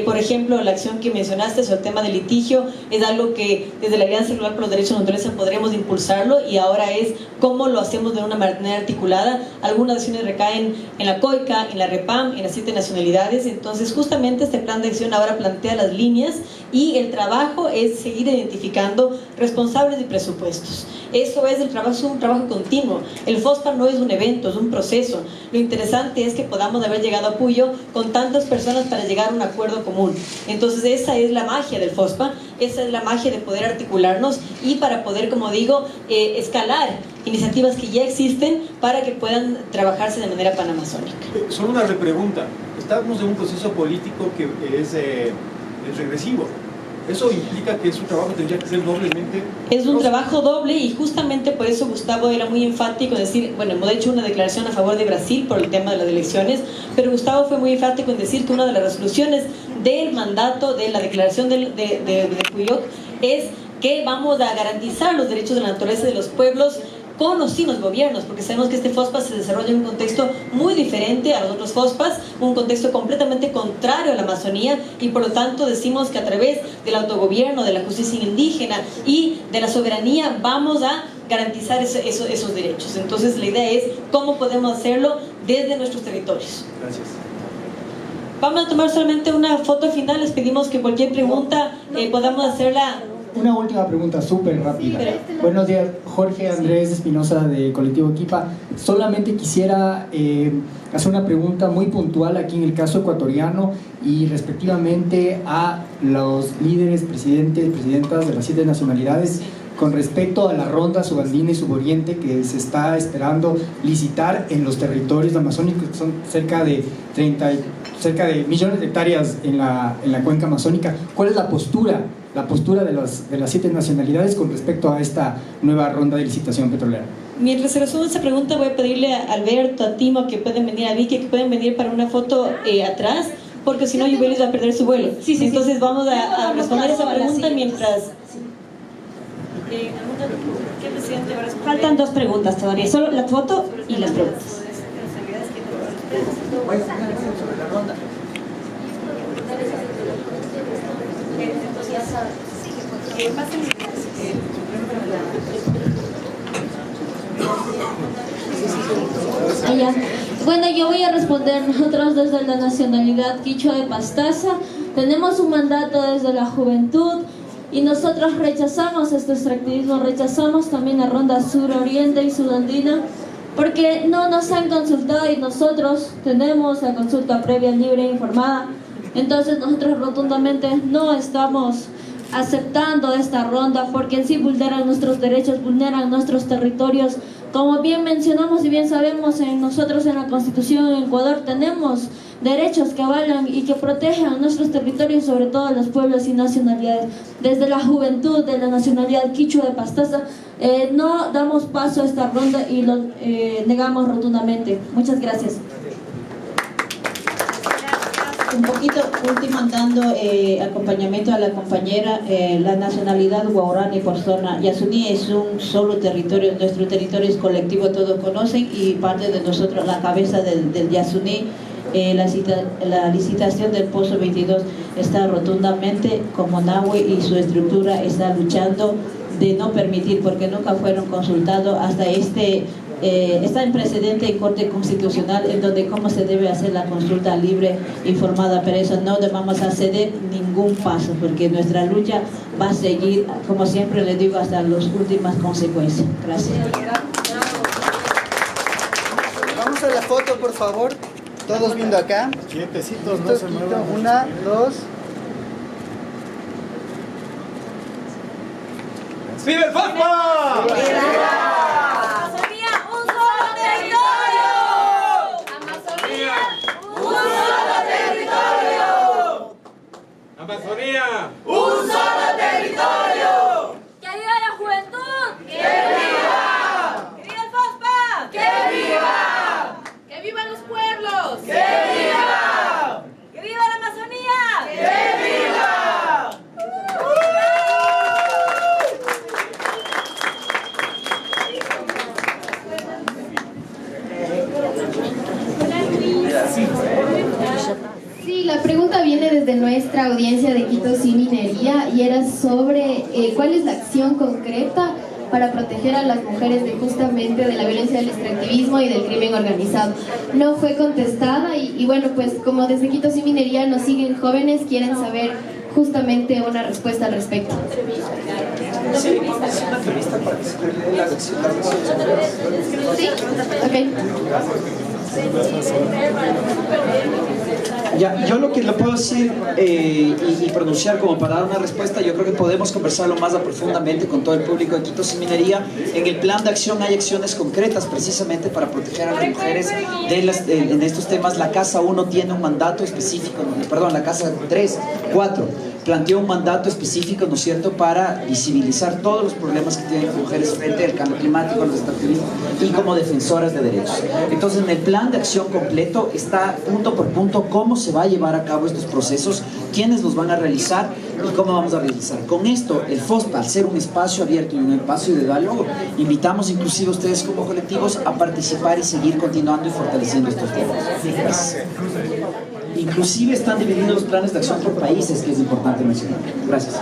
Por ejemplo, la acción que mencionaste sobre el tema del litigio es algo que desde la Alianza Global por los Derechos de la Naturaleza podremos impulsarlo, y ahora es cómo lo hacemos de una manera articulada. Algunas acciones recaen en la COICA, en la REPAM, en las 7 nacionalidades. Entonces justamente este plan de acción ahora plantea las líneas y el trabajo es seguir identificando responsables y presupuestos. Eso es un trabajo continuo. El FOSPA no es un evento, es un proceso. Lo interesante es que podamos haber llegado a Puyo con tantas personas para llegar a un acuerdo común. Entonces esa es la magia del FOSPA, esa es la magia de poder articularnos y para poder, como digo, escalar iniciativas que ya existen para que puedan trabajarse de manera panamazónica. Solo una repregunta. Estamos en un proceso político que es regresivo. ¿Eso implica que su trabajo tendría que ser doblemente? Es un trabajo doble, y justamente por eso Gustavo era muy enfático en decir, bueno, hemos hecho una declaración a favor de Brasil por el tema de las elecciones, pero Gustavo fue muy enfático en decir que una de las resoluciones del mandato de la declaración de Cuyoc es que vamos a garantizar los derechos de la naturaleza de los pueblos con o sin los gobiernos, porque sabemos que este FOSPA se desarrolla en un contexto muy diferente a los otros FOSPAs, un contexto completamente contrario a la Amazonía, y por lo tanto decimos que a través del autogobierno, de la justicia indígena y de la soberanía vamos a garantizar esos derechos. Entonces la idea es cómo podemos hacerlo desde nuestros territorios. Gracias. Vamos a tomar solamente una foto final, les pedimos que cualquier pregunta podamos hacerla. Una última pregunta súper rápida. Buenos días, Jorge Andrés Espinosa de Colectivo Equipa. Solamente quisiera hacer una pregunta muy puntual aquí en el caso ecuatoriano y respectivamente a los líderes, presidentes, presidentas de las 7 nacionalidades con respecto a la ronda subandina y suboriente que se está esperando licitar en los territorios amazónicos, que son cerca de millones de hectáreas en la cuenca amazónica. ¿Cuál es la postura de las 7 nacionalidades con respecto a esta nueva ronda de licitación petrolera? Mientras se resuelve esa pregunta, voy a pedirle a Alberto, a Timo, que pueden venir, a Vicky, que pueden venir para una foto atrás, porque si no Yubelis va a perder su vuelo. Entonces vamos a responder esa pregunta mientras... ¿Qué presidente va a responder? Faltan 2 preguntas todavía, solo la foto y las preguntas. Sobre la ronda. Bueno, yo voy a responder. Nosotros desde la nacionalidad quichua de Pastaza tenemos un mandato desde la juventud y nosotros rechazamos este extractivismo, rechazamos también la ronda suroriente y sudandina porque no nos han consultado y nosotros tenemos la consulta previa, libre e informada. Entonces nosotros rotundamente no estamos aceptando esta ronda porque en sí vulneran nuestros derechos, vulneran nuestros territorios, Como bien mencionamos y bien sabemos, nosotros en la Constitución en Ecuador tenemos derechos que avalan y que protegen nuestros territorios, sobre todo a los pueblos y nacionalidades. Desde la juventud de la nacionalidad quichua de Pastaza, no damos paso a esta ronda y lo negamos rotundamente. Muchas gracias. Un poquito, ultimando acompañamiento a la compañera, la nacionalidad guaraní por zona Yasuní es un solo territorio, nuestro territorio es colectivo, todos conocen, y parte de nosotros, la cabeza del Yasuní, la licitación del Pozo 22 está rotundamente como Nahue y su estructura está luchando de no permitir, porque nunca fueron consultados hasta está en precedente en Corte Constitucional en donde cómo se debe hacer la consulta libre, informada, pero eso no vamos a ceder ningún paso, porque nuestra lucha va a seguir, como siempre le digo, hasta las últimas consecuencias. Gracias. Vamos a la foto, por favor. Todos viendo acá. Quietecitos, no se muevan. 1, 2. ¡Viva el FOSPA! Amazonía, ¡un solo territorio! ¡Que viva la juventud! ¡Que viva! ¡Que viva el FOSPA! ¡Que viva! ¡Que vivan los pueblos! ¡Que viva! ¡Que viva la Amazonía! ¡Que viva! Sí, la pregunta viene desde nuestra audiencia de Quito Sin Minería y era sobre cuál es la acción concreta para proteger a las mujeres justamente de la violencia del extractivismo y del crimen organizado. No fue contestada y bueno, pues como desde Quito Sin Minería nos siguen jóvenes, quieren saber justamente una respuesta al respecto. Sí, una entrevista para que se revele la versión. Sí, ok. Ya, yo lo que le puedo decir y pronunciar como para dar una respuesta, yo creo que podemos conversarlo más profundamente con todo el público de Quito Sin Minería. En el plan de acción hay acciones concretas precisamente para proteger a las mujeres en estos temas. La Casa 1 tiene un mandato específico, perdón, la Casa 3, 4 planteó un mandato específico, ¿no es cierto?, para visibilizar todos los problemas que tienen las mujeres frente al cambio climático, al extractivismo y como defensoras de derechos. Entonces, en el plan de acción completo está punto por punto cómo se va a llevar a cabo estos procesos, quiénes los van a realizar y cómo vamos a realizar. Con esto, el FOSPA, al ser un espacio abierto y un espacio de diálogo, invitamos inclusive a ustedes como colectivos a participar y seguir continuando y fortaleciendo estos temas. Gracias. Inclusive están divididos los planes de acción por países, que es importante mencionar. Gracias.